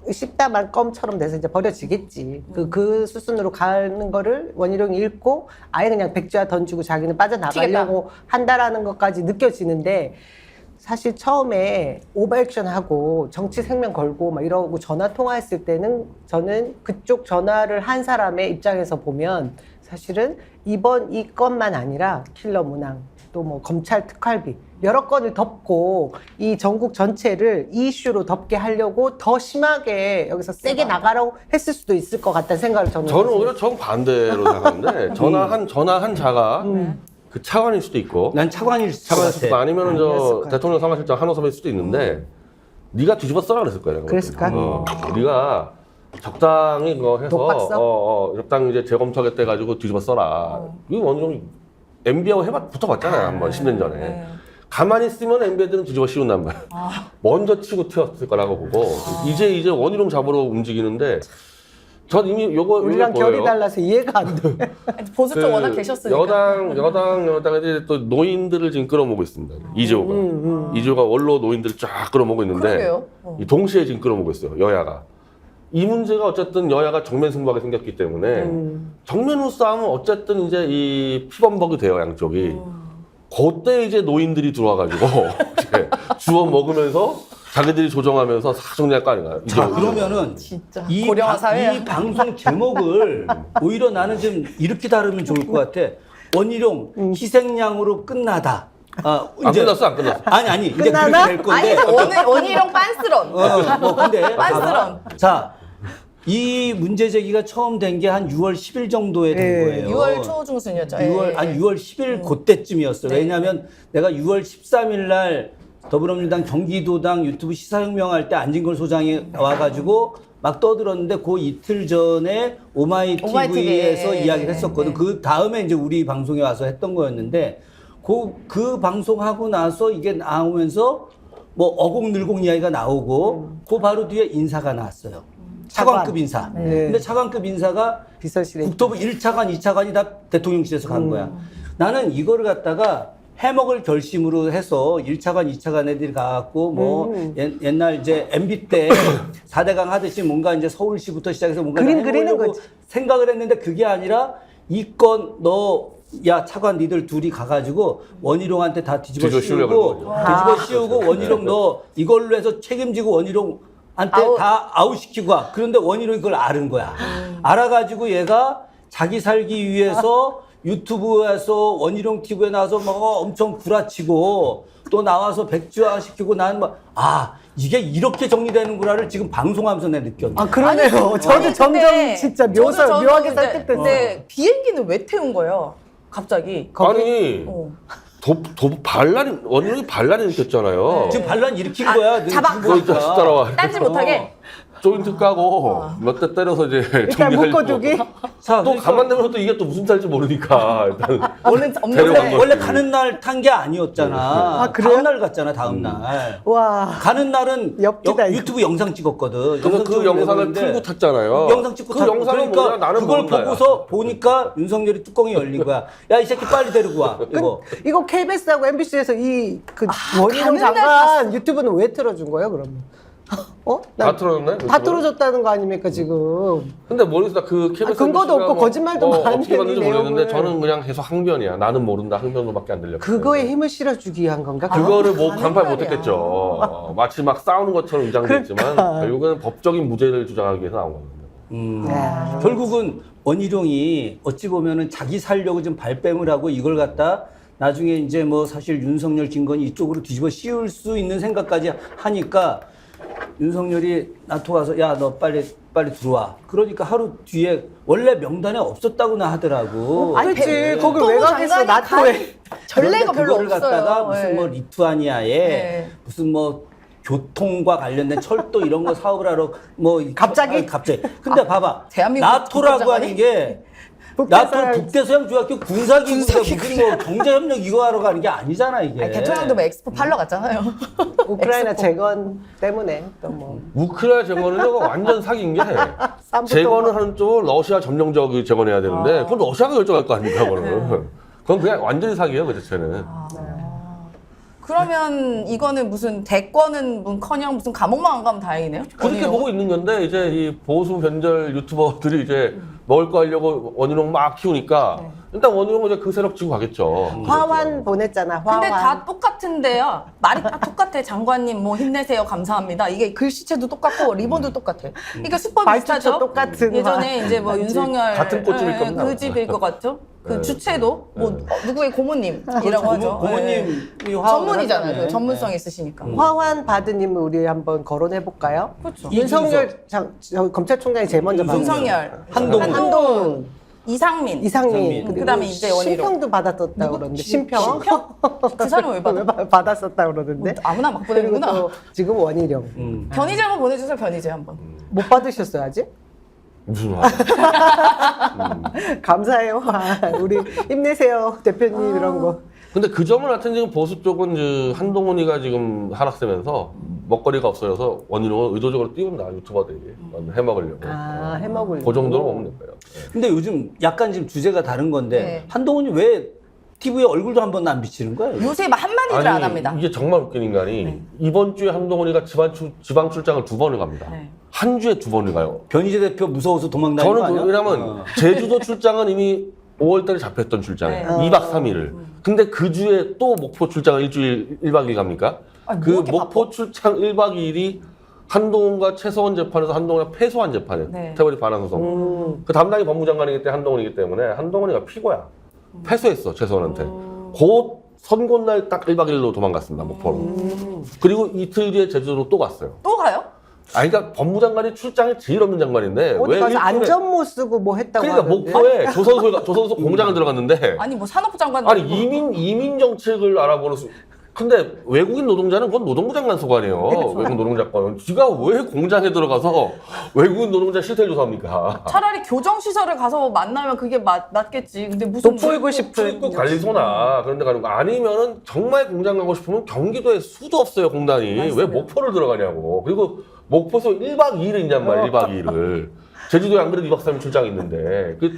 씹다만 껌처럼 돼서 이제 버려지겠지. 그 수순으로 가는 거를 원희룡이 읽고 아예 그냥 백지화 던지고 자기는 빠져나가려고 한다라는 것까지 느껴지는데 사실 처음에 오버액션하고 정치 생명 걸고 막 이러고 전화 통화했을 때는 저는 그쪽 전화를 한 사람의 입장에서 보면 사실은 이번 이 건만 아니라 킬러 문항 또 뭐 검찰 특활비 여러 건을 덮고 이 전국 전체를 이 이슈로 덮게 하려고 더 심하게 여기서 세게 나가라고 했을 수도 있을 것 같다는 생각을 저는 저는 했어요. 오히려 정반대로 생각하는데 전화한 자가 그 차관일 수도 있고 난 차관일 차관일 수도 있고 것 같아. 아니면 아니었을 것 저 같아. 대통령 사무실장 한호섭일 수도 있는데 네가 뒤집어 써라 그랬을 거예요. 내가 그랬을까? 볼 때는. 네가 적당히 그거 해서 독박서? 적당히 이제 재검토하겠다 해가지고 뒤집어 써라. 이 원희룡이 MB하고 붙어봤잖아요. 한번 10년 전에. 네. 가만히 있으면 MB들은 뒤집어 씌운단 말이에요. 먼저 치고 튀었을 거라고 보고 이제 원희룡 잡으러 움직이는데 전 이미 요거 우리랑 보여요. 결이 달라서 이해가 안 돼. 보수 쪽 그 워낙 계셨으니까. 여당이 또 노인들을 지금 끌어모고 있습니다. 이재호가. 이재호가 원로 노인들을 쫙 끌어모고 있는데 그러게요. 이 동시에 지금 끌어모고 있어요. 여야가. 이 문제가 어쨌든 여야가 정면 승부하게 생겼기 때문에 정면으로 싸우면 어쨌든 이제 이 피범벅이 돼요, 양쪽이. 그때 이제 노인들이 들어와가지고 이제 주워 먹으면서 자기들이 조정하면서 싹 정리할 거 아닌가요? 자, 그러면은 진짜 이, 고령화 사회야. 이 방송 제목을 오히려 나는 좀 이렇게 다루면 좋을 것 같아. 원희룡 희생양으로 끝나다. 아, 안 끝났어, 안 끝났어. 아니 이제 끝나나? 그렇게 될 아니 건데. 원희룡 빤스런. 뭐 근데 빤스런. 봐봐. 자, 이 문제 제기가 처음 된 게 한 6월 10일 정도에 된 예. 거예요. 6월 초중순이었죠. 예, 6월 예. 아니 6월 10일 그때쯤이었어. 네. 왜냐하면 내가 6월 13일 날 더불어민주당 경기도당 유튜브 시사혁명할 때 안진걸 소장이 와가지고 막 떠들었는데 그 이틀 전에 오마이TV에서 오마이TV. 이야기를 네, 했었거든. 네. 그 다음에 이제 우리 방송에 와서 했던 거였는데 그 방송하고 나서 이게 나오면서 뭐 어공늘공 이야기가 나오고 그 바로 뒤에 인사가 나왔어요. 차관급 인사. 네. 근데 차관급 인사가 비서실에 국토부 1차관, 2차관이 다 대통령실에서 간 거야. 나는 이거를 갖다가 해먹을 결심으로 해서 1차관, 2차관 애들이 가갖고 뭐 옛날 이제 MB 때 4대강 하듯이 뭔가 이제 서울시부터 시작해서 뭔가 그림 해먹으려고 그리는 거지. 생각을 했는데 그게 아니라 이 건 야 차관 니들 둘이 가가지고 원희룡한테 다 뒤집어 뒤집어 씌우려고 씌우고 그런 뒤집어 씌우고 원희룡 너 이걸로 해서 책임지고 원희룡한테 아웃. 다 아웃시키고 가. 그런데 원희룡이 그걸 아는 거야. 알아가지고 얘가 자기 살기 위해서 유튜브에서 원희룡 TV에 나와서 막 엄청 구라치고 또 나와서 백지화 시키고 나는 막 이게 이렇게 정리되는구나를 지금 방송하면서 내가 느꼈네. 아 그러네요. 저도 아니, 점점 근데 진짜 저도 묘하게 근데- 설득됐어요. 근데 비행기는 왜 태운 거예요? 갑자기. 아니 어. 원인이 반란이 일으켰잖아요. 지금 반란 일으킨 거야. 잡아. 그거 진짜 따라와. 딴지 못하게. 조인트 까고 몇 대 때려서 이제 일단 정리하려고. 묶어두기. 자, 또 그러니까 가만 내면 또 이게 또 무슨 살지 모르니까 일단 없는 데려간 데 거지. 원래 가는 날 탄 게 아니었잖아. 아, 그래요? 다음 날 갔잖아. 다음 날. 와. 가는 날은 엽기다, 이거. 유튜브 영상 찍었거든. 그래서 그 영상을 풀고 탔잖아요. 영상 찍고 그 탔- 영상은 그러니까 뭐야? 나는 그걸 모른다야. 보고서 보니까 윤석열이 뚜껑이 열린 거야. 야, 이 새끼 빨리 데리고 와. 이거. 이거 KBS하고 MBC에서 그 원희룡 가는 날 장관 유튜브는 왜 틀어준 거예요, 그러면? 어? 다 틀어졌나요? 다 틀어졌다는 거 아닙니까, 지금? 근데 모르겠다. 그 KBS 근거도 없고 거짓말도 많이 어떻게 봤는지 이 모르겠는데 내용을. 저는 그냥 계속 항변이야. 나는 모른다. 항변으로밖에 안 들렸고. 그거에 힘을 실어주기 위한 건가? 그거를 뭐 가는 간파를 말이야. 못했겠죠. 마치 막 싸우는 것처럼 위장됐지만 그러니까. 결국에는 법적인 무죄를 주장하기 위해서 나온 겁니다. 야. 결국은 원희룡이 어찌 보면은 자기 살려고 좀 발뺌을 하고 이걸 갖다 나중에 이제 뭐 사실 윤석열 김건희 이쪽으로 뒤집어 씌울 수 있는 생각까지 하니까 윤석열이 나토 가서 야 너 빨리 들어와. 그러니까 하루 뒤에 원래 명단에 없었다고나 하더라고. 아니, 그렇지. 배- 거길 또 왜 뭐 가겠어, 장관이 나토에. 전례가 별로 그거를 없어요. 갖다가 무슨 예. 뭐 리투아니아에 네. 무슨 뭐 교통과 관련된 철도 이런 거 사업을 하러 뭐 갑자기? 갑자기. 근데 봐봐. 대한민국 나토라고 국가장관이? 하는 게 북대서양- 나토 북대서양조약교 군사기구가 무슨 뭐 경제협력 이거 하러 가는 게 아니잖아 이게. 아니, 대통령도 뭐 엑스포 팔러 갔잖아요. 우크라이나 엑스포. 재건 때문에 또 뭐. 우크라이나 재건은 완전 사기인 게 쌈부터 재건을 하는 쪽은 러시아 점령적이 재건해야 되는데 아. 그건 러시아가 결정할 거 아닙니까, 네. 그거는. 그건 그냥 완전히 사기예요, 그 자체는. 그러면 이거는 무슨 대권은 커녕 무슨 감옥만 안 가면 다행이네요. 그렇게 원희룡은? 보고 있는 건데 이제 이 보수 변절 유튜버들이 이제 먹을 거 하려고 원희룡 막 키우니까 네. 일단 원희룡은 이제 그 세력 지고 가겠죠. 화환 보냈잖아, 화환. 근데 다 똑같은데요. 말이 다 똑같아. 장관님 뭐 힘내세요. 감사합니다. 이게 글씨체도 똑같고 리본도 똑같아. 그러니까 수법이 말투도 비슷하죠. 똑같은 예전에 화. 이제 뭐 맞지. 윤석열 같은 꽃집일 겁니다. 그 집일 것 같죠. 그 네. 주체도 뭐 누구의 고모님이라고 하죠. 고모님이 예. 화합을 전문이잖아요. 하잖아요. 그 전문성 있으시니까. 화환 받으님을 우리 한번 거론해 볼까요? 그렇죠. 윤석열 검찰총장이 제일 먼저 받은 윤석열, 한동훈. 한동훈, 이상민, 이상민, 그리고 그다음에 이제 원희룡. 심평도 받았었다 그러는데 심평? 그 사람은 왜 받아? 받았었다 그러는데. 아무나 막 그리고 보내는구나. 또 지금 원희룡 변희재 한번 보내주세요. 변희재 한번. 못 받으셨어요 아직? 무슨 말? 감사해요. 우리 힘내세요 대표님 이런 거. 근데 그 점은 하여튼 지금 보수 쪽은 이제 한동훈이가 지금 하락세면서 먹거리가 없어져서 원희룡을 의도적으로 띄운다, 유튜버들이. 해먹으려고. 아 해먹을. 그 정도로 보면 될 거예요. 근데 요즘 약간 지금 주제가 다른 건데 네. 한동훈이 왜 TV에 얼굴도 한 번도 안 비치는 거예요? 요새 막 한마디를 안 합니다. 이게 정말 웃긴 인간이 이번 주에 한동훈이가 지방 출장을 2번을 갑니다. 네. 한 주에 2번을 가요. 변희재 대표 무서워서 도망다니는 거 저는 아니야? 왜냐면 제주도 출장은 이미 5월달에 잡혔던 출장이에요. 2박 3일을. 근데 그 주에 또 목포 출장을 일주일 1박 2일 갑니까? 아니, 그 뭐 이렇게 목포 출장 1박 2일이 한동훈과 최서원 재판에서 한동훈이 패소한 재판이에요. 네. 태벌이 반환 소송. 그 담당이 법무장관이기 때문에 한동훈이기 때문에 한동훈이가 피고야. 패소했어, 최서원한테. 곧 선고날 딱 1박 2일로 도망갔습니다, 목포로. 그리고 이틀 뒤에 제주도로 또 갔어요. 또 가요? 아니, 그러니까 법무장관이 출장이 제일 없는 장관인데 어디 가서 일주일에- 안전모 쓰고 뭐 했다고 그러니까 하는데. 목포에 조선소 공장을 들어갔는데 아니 뭐 산업부 장관 아니 이민 정책을 알아보는 근데 외국인 노동자는 그건 노동부 장관 소관이에요. 외국 노동자권은 지가 왜 공장에 들어가서 외국인 노동자 실태 조사합니까? 차라리 교정 시설을 가서 만나면 그게 맞겠지. 근데 무슨 돋보이고 싶은 출입국 관리소나 그런 데 가는 거 아니면은 정말 공장 가고 싶으면 경기도에 수도 없어요, 공단이. 왜 목포를 들어가냐고. 그리고 목포에서 1박 2일을 있냔 말이야, 1박 2일을. 제주도에 안 그래도 2박 3일 출장이 있는데 그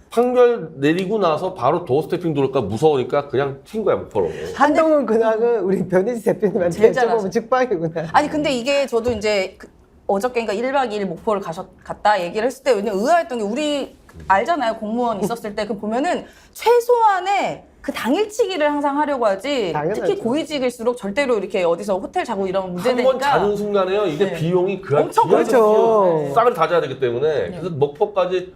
판결 내리고 나서 바로 도어 스태핑 들어올까 무서우니까 그냥 튄 거야, 목포로. 한동훈 근황은 우리 변희재 대표님한테 제일 잘하셔. 여쭤보면 직방이구나. 아니 근데 이게 저도 이제 어저께인가 1박 2일 목포를 갔다 얘기를 했을 때 왜냐면 의아했던 게 우리 알잖아요. 공무원 있었을 때 그 보면은 최소한의 그 당일치기를 항상 하려고 하지. 당연하죠. 특히 고위직일수록 절대로 이렇게 어디서 호텔 자고 이러면 한 번 문제되니까. 자는 순간에요. 이게 네. 비용이 엄청 그렇죠. 싹을 다져야 되기 때문에 그래서 목포까지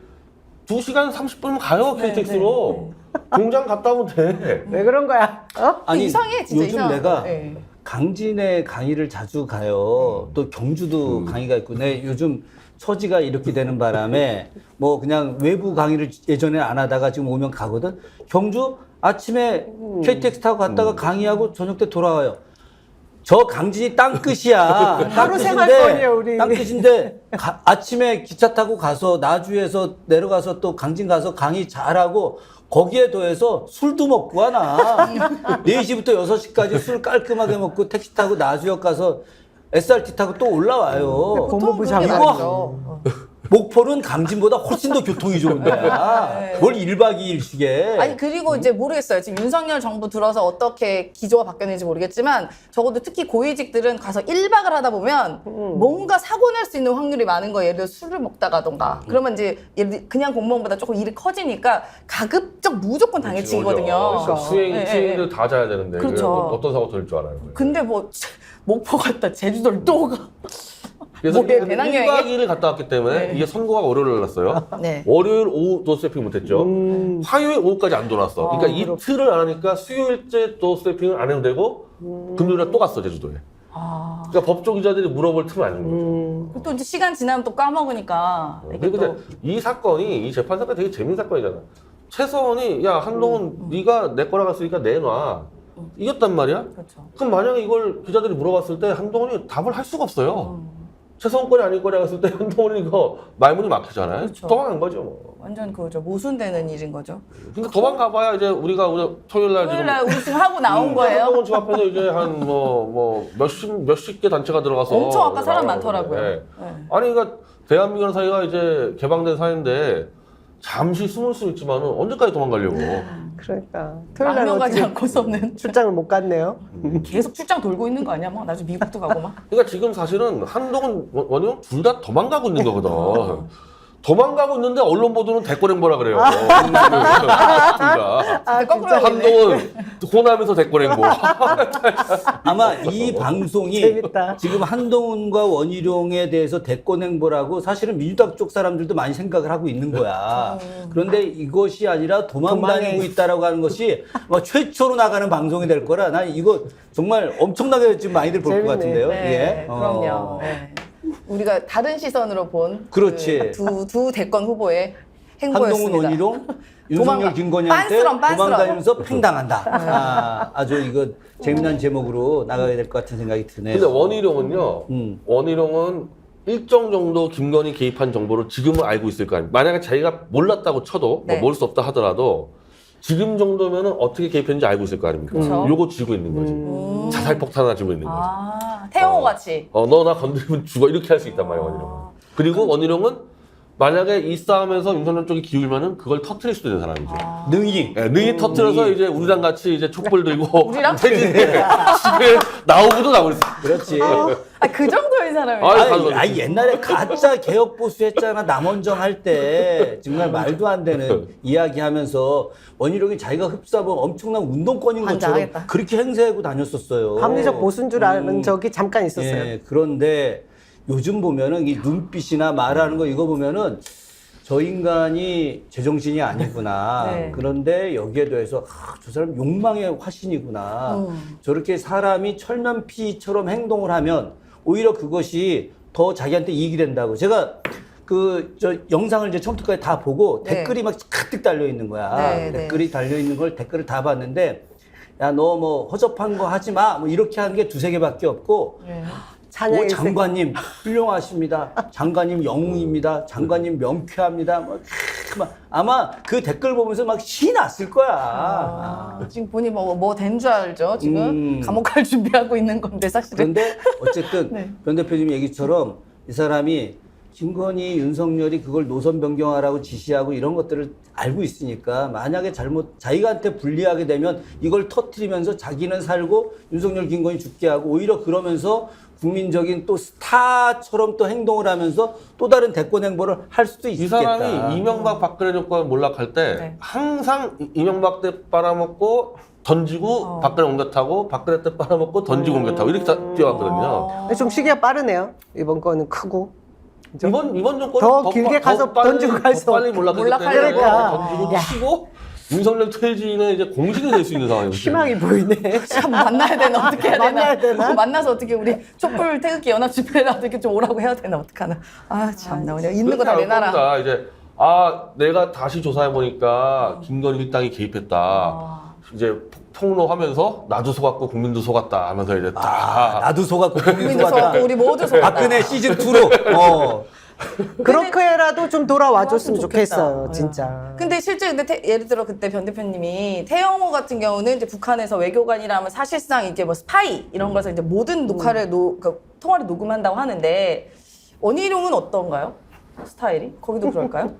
2시간 30분이면 가요, KTX로. 공장 갔다 오면 돼. 왜 그런 거야? 어? 이상해 진짜 요즘 이상하다. 내가 네. 강진에 강의를 자주 가요. 또 경주도 강의가 있고, 내 요즘 처지가 이렇게 되는 바람에 뭐 그냥 외부 강의를 예전에 안 하다가 지금 오면 가거든. 경주 아침에 KTX 타고 갔다가 강의하고 저녁 때 돌아와요. 저 강진이 땅끝이야. 하루 생활권이에요, 우리. 땅끝인데 아침에 기차 타고 가서 나주에서 내려가서 또 강진 가서 강의 잘하고 거기에 더해서 술도 먹고 하나. 4시부터 6시까지 술 깔끔하게 먹고 택시 타고 나주역 가서 SRT 타고 또 올라와요. 법무부 보통 그렇게 장관. 다니죠. 목포는 강진보다 훨씬 더 교통이 좋은데. 네. 뭘 1박 2일씩에. 아니 그리고 이제 모르겠어요. 지금 윤석열 정부 들어서 어떻게 기조가 바뀌었는지 모르겠지만 적어도 특히 고위직들은 가서 1박을 하다 보면 뭔가 사고 날 수 있는 확률이 많은 거예요. 예를 들어 술을 먹다가던가. 그러면 이제 예를 들어 그냥 공무원보다 조금 일이 커지니까 가급적 무조건 당해치기거든요. 그렇죠. 수행 네, 수행들 다 자야 되는데 그렇죠. 어떤 사고 될 줄 알아요. 근데 뭐 목포 갔다 제주도를 또 가. 그래서 뭐예요, 배낭여행에? 1박 2일을 갔다 왔기 때문에 이게 선거가 월요일에 났어요. 네. 월요일 오후 도스태핑 못했죠. 화요일 오후까지 안 돌아왔어. 그러니까 이틀을 안 하니까 수요일째 도스태핑을 안 해도 되고 금요일에 또 갔어 제주도에. 그러니까 법조 기자들이 물어볼 틈은 아닌 거죠. 또 이제 시간 지나면 또 까먹으니까. 이게 근데 또 이 사건이 이 재판 사건이 되게 재밌는 사건이잖아. 최서원이 야 한동훈 네가 내 거라 갔으니까 내놔. 이겼단 말이야. 그렇죠. 그럼 만약에 이걸 기자들이 물어봤을 때 한동훈이 답을 할 수가 없어요. 최서원 거리 아닐 거리 갔을 때 한동훈이 이거 말문이 막히잖아요. 그렇죠. 도망간 거죠. 뭐. 완전 그죠 모순되는 일인 거죠. 근데 도망가봐야 이제 우리가 토요일 날 토요일 날 우리 지금 하고 나온 거예요. 한동훈 집 앞에서 이제 한 몇십 개 단체가 들어가서 엄청 아까 사람 나오는 많더라고요. 건데. 네. 아니 그러니까 대한민국 사회가 이제 개방된 사회인데 잠시 숨을 수 있지만은 언제까지 도망가려고? 그러니까 토요일 날 망명가지 어떻게 않고서는 출장을 못 갔네요. 계속 출장 돌고 있는 거 아니야? 막 나중에 미국도 가고 막. 그러니까 지금 사실은 한동훈 원희룡 둘 다 도망가고 있는 거거든. 도망가고 있는데 언론 보도는 대권행보라 그래요. 둘 다. 근데 거꾸로 해야겠네. 한동훈 호남에서 대권행보. 아마 이 방송이 재밌다. 지금 한동훈과 원희룡에 대해서 대권 행보라고 사실은 민주당 쪽 사람들도 많이 생각을 하고 있는 거야. 그런데 이것이 아니라 도망다니고 있다라고 하는 것이 뭐 최초로 나가는 방송이 될 거라 난 이거 정말 엄청나게 지금 많이들 볼 것 재밌네. 같은데요. 네, 예. 그럼요. 네. 우리가 다른 시선으로 본 그렇지. 두 대권 후보의 행보였습니다. 한동훈 원희룡 윤석열 김건희한테 빤스런. 도망다니면서 팽당한다. 아주 이거 재미난 제목으로 나가야 될 것 같은 생각이 드네요. 근데 원희룡은요. 원희룡은 일정 정도 김건희 개입한 정보를 지금은 알고 있을 거 아니에요. 만약에 자기가 몰랐다고 쳐도 네. 뭐 모를 수 없다 하더라도 지금 정도면은 어떻게 개입했는지 알고 있을 거 아닙니까? 그쵸. 요거 쥐고 있는 거지. 자살 폭탄 하나 쥐고 있는 거지. 태영호 같이. 너 나 건드리면 죽어 이렇게 할 수 있단 말이야 원희룡은. 그리고 원희룡은 만약에 이 싸움에서 윤석열 쪽이 기울면은 그걸 터트릴 수도 있는 사람이죠. 능히. 네, 능히 터트려서 이제 우리랑 같이 이제 촛불 들고 우리랑? 퇴진해. 집에 나오고도 나오고 있어. 그렇지. 그 정도의 사람이. 아니, 옛날에 가짜 개혁 보수 했잖아. 남원정 할 때 정말 말도 안 되는 이야기 하면서 원희룡이 자기가 흡사본 엄청난 운동권인 것처럼 환장하겠다. 그렇게 행세하고 다녔었어요. 합리적 보수인 줄 아는 적이 잠깐 있었어요. 예, 그런데 요즘 보면은 이 눈빛이나 말하는 거 이거 보면은 저 인간이 제정신이 아니구나. 네. 그런데 여기에 대해서 저 사람 욕망의 화신이구나. 저렇게 사람이 철면피처럼 행동을 하면 오히려 그것이 더 자기한테 이익이 된다고. 제가 저 영상을 이제 처음부터까지 다 보고 네. 댓글이 막 가득 달려 있는 거야. 네, 댓글이 달려 있는 걸 댓글을 다 봤는데 야, 너 뭐 허접한 거 하지 마. 뭐 이렇게 하는 게 두세 개밖에 없고 네. 찬양의 장관님 훌륭하십니다. 장관님 영웅입니다. 장관님 명쾌합니다. 아마 그 댓글 보면서 막 신났을 거야. 지금 본인 뭐 된 줄 알죠? 지금 감옥 갈 준비하고 있는 건데 사실은. 그런데 어쨌든 네. 변 대표님 얘기처럼 이 사람이 김건희, 윤석열이 그걸 노선 변경하라고 지시하고 이런 것들을 알고 있으니까 만약에 자기한테 불리하게 되면 이걸 터트리면서 자기는 살고 윤석열, 김건희 죽게 하고 오히려 그러면서 국민적인 또 스타처럼 또 행동을 하면서 또 다른 대권 행보를 할 수도 이 있겠다. 사람이 이명박 박근혜 정권 몰락할 때 네. 항상 이명박 때 빨아먹고 던지고 박근혜 옮겨타고 박근혜 때 빨아먹고 던지고 옮겨타고 이렇게 뛰어왔거든요. 근데 좀 시기가 빠르네요. 이번 거는 크고. 이번 정권은 더 길게 가서 던지고 갈 수 더 빨리 몰락했기 몰락할 때문에 그러니까. 던지고 야. 치고 윤석열 퇴진의 이제 공식이 될 수 있는 상황이거든요. 희망이 보이네. 참 만나야 되나 어떻게 해야 되나? 만나야 되나? 만나서 어떻게 우리 촛불 태극기 연합 집회라도 이렇게 좀 오라고 해야 되나 어떡하나? 참나 그냥 있는 거 다 그렇게 할 내놔라. 겁니다. 이제 내가 다시 조사해 보니까 김건희 일당이 개입했다. 이제 폭로하면서 나도 속았고 국민도 속았다 하면서 이제 다 나도 속았고 국민도 국민도 속았다. 속았고 우리 모두 속았다. 박근혜 시즌 2로. 그렇게라도 좀 돌아와줬으면 돌아왔으면 좋겠어요, 좋겠다. 진짜. 근데 실제 예를 들어 그때 변 대표님이 태영호 같은 경우는 이제 북한에서 외교관이라면 사실상 이제 뭐 스파이 이런 거에서 이제 모든 녹화를 그 통화를 녹음한다고 하는데 원희룡은 어떤가요? 스타일이? 거기도 그럴까요?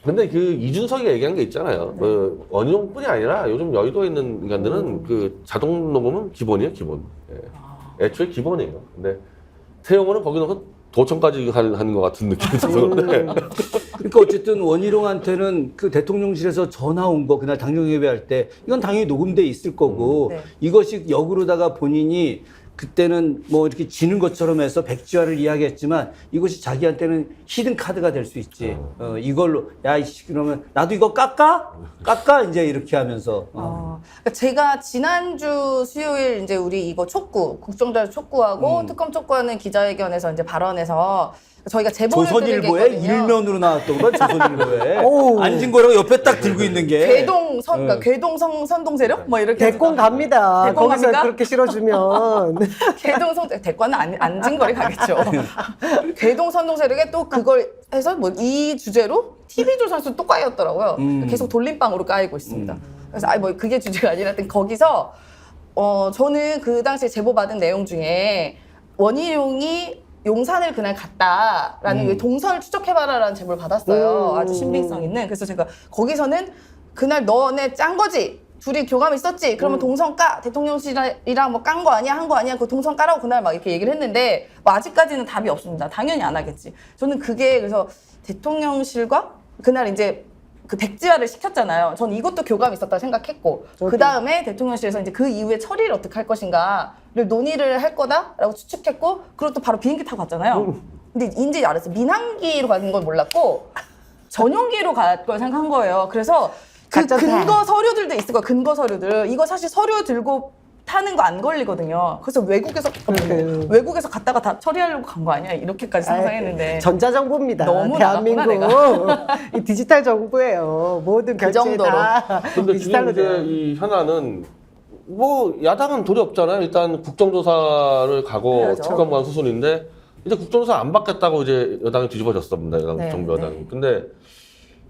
근데 그 이준석이가 얘기한 게 있잖아요. 그 원희룡뿐이 아니라 요즘 여의도에 있는 인간들은 그 자동 녹음은 기본이에요, 기본. 예. 애초에 기본이에요. 근데 태영호는 거기 넣어서 도청까지 하는 것 같은 느낌이 들었는데. 그러니까 어쨌든 원희룡한테는 그 대통령실에서 전화 온 거 그날 당정 예배할 때 이건 당연히 녹음돼 있을 거고 네. 이것이 역으로다가 본인이 그때는 뭐 이렇게 지는 것처럼 해서 백지화를 이야기했지만 이것이 자기한테는 히든 카드가 될 수 있지. 이걸로 야 이씨 그러면 나도 이거 깎아 이제 이렇게 하면서. 그러니까 제가 지난주 수요일 이제 우리 이거 촉구 국정조사 촉구하고 특검 촉구하는 기자회견에서 이제 발언해서 저희가 제보를 조선일보에 드리겠거든요. 일면으로 나왔던 건 조선일보에 오우. 안진거라고 옆에 딱 들고 있는 게 괴동 그러니까 괴동 선동 세력 뭐 이렇게 대권 갑니다. 대권 거기서 갑니까? 그렇게 실어주면. 괴동 선 대권은 안진거리 가겠죠. 괴동 선동 세력에 또 그걸 해서 뭐 이 주제로 TV 조선수 또 까였더라고요. 계속 돌림방으로 까이고 있습니다. 그래서 뭐 그게 주제가 아니라 하여튼 거기서 저는 그 당시에 제보 받은 내용 중에 원희룡이 용산을 그날 갔다라는 게 동선을 추적해봐라라는 제보를 받았어요. 아주 신빙성 있는. 그래서 제가 거기서는 그날 너네 짠 거지? 둘이 교감 있었지? 그러면 동선 까? 대통령실이랑 뭐 깐 거 아니야? 한 거 아니야? 그 동선 까라고 그날 막 이렇게 얘기를 했는데 뭐 아직까지는 답이 없습니다. 당연히 안 하겠지. 저는 그게 그래서 대통령실과 그날 이제 그 백지화를 시켰잖아요. 전 이것도 교감이 있었다 생각했고 그 다음에 대통령실에서 이제 그 이후에 처리를 어떻게 할 것인가를 논의를 할 거다라고 추측했고 그리고 또 바로 비행기 타고 갔잖아요. 근데 이제 알았어요. 민항기로 가는 걸 몰랐고 전용기로 갈 걸 생각한 거예요. 그래서 그 작전 근거 서류들도 있을 거예요. 근거 서류들. 이거 사실 서류 들고 타는 거 안 걸리거든요. 그래서 외국에서 갔다가 다 처리하려고 간 거 아니야? 이렇게까지 상상했는데. 전자정부입니다. 너무 대한민국. 나갔구나, 이 디지털 정부예요. 모든 그 결제 정도로. 다 근데 디지털로 지금 돼요. 이제 이 현안은 뭐 야당은 도리 없잖아요. 일단 국정조사를 가고 그래야죠. 특검관 수순인데 이제 국정조사 안 받겠다고 이제 여당이 뒤집어졌습니다. 네, 정부 여당이. 네. 근데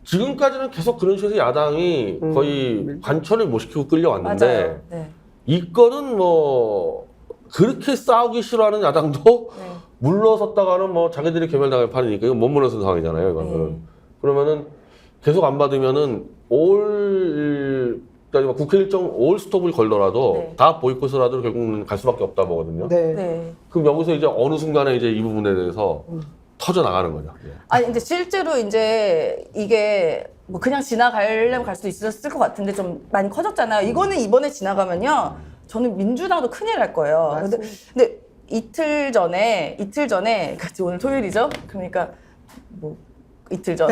지금까지는 계속 그런 식으로 야당이 거의 관철을 못 시키고 끌려왔는데 맞아요. 네. 이 건은 뭐 그렇게 싸우기 싫어하는 야당도 네. 물러섰다가는 뭐 자기들이 괴멸당할 판이니까 이건 못 물러선 상황이잖아요. 이거는. 그러면은 계속 안 받으면은 그러니까 국회 일정 올 스톱을 걸더라도 네. 다 보이콧을하도 결국은 갈 수밖에 없다 보거든요. 네. 네. 그럼 여기서 이제 어느 순간에 이제 이 부분에 대해서 터져 나가는 거죠. 예. 아니 근데 실제로 이제 이게 뭐 그냥 지나가려면 갈 수도 있었을 것 같은데 좀 많이 커졌잖아요. 이거는 이번에 지나가면요, 저는 민주당도 큰일 날 거예요. 근데 이틀 전에 그치, 오늘 토요일이죠. 그러니까 뭐 이틀 전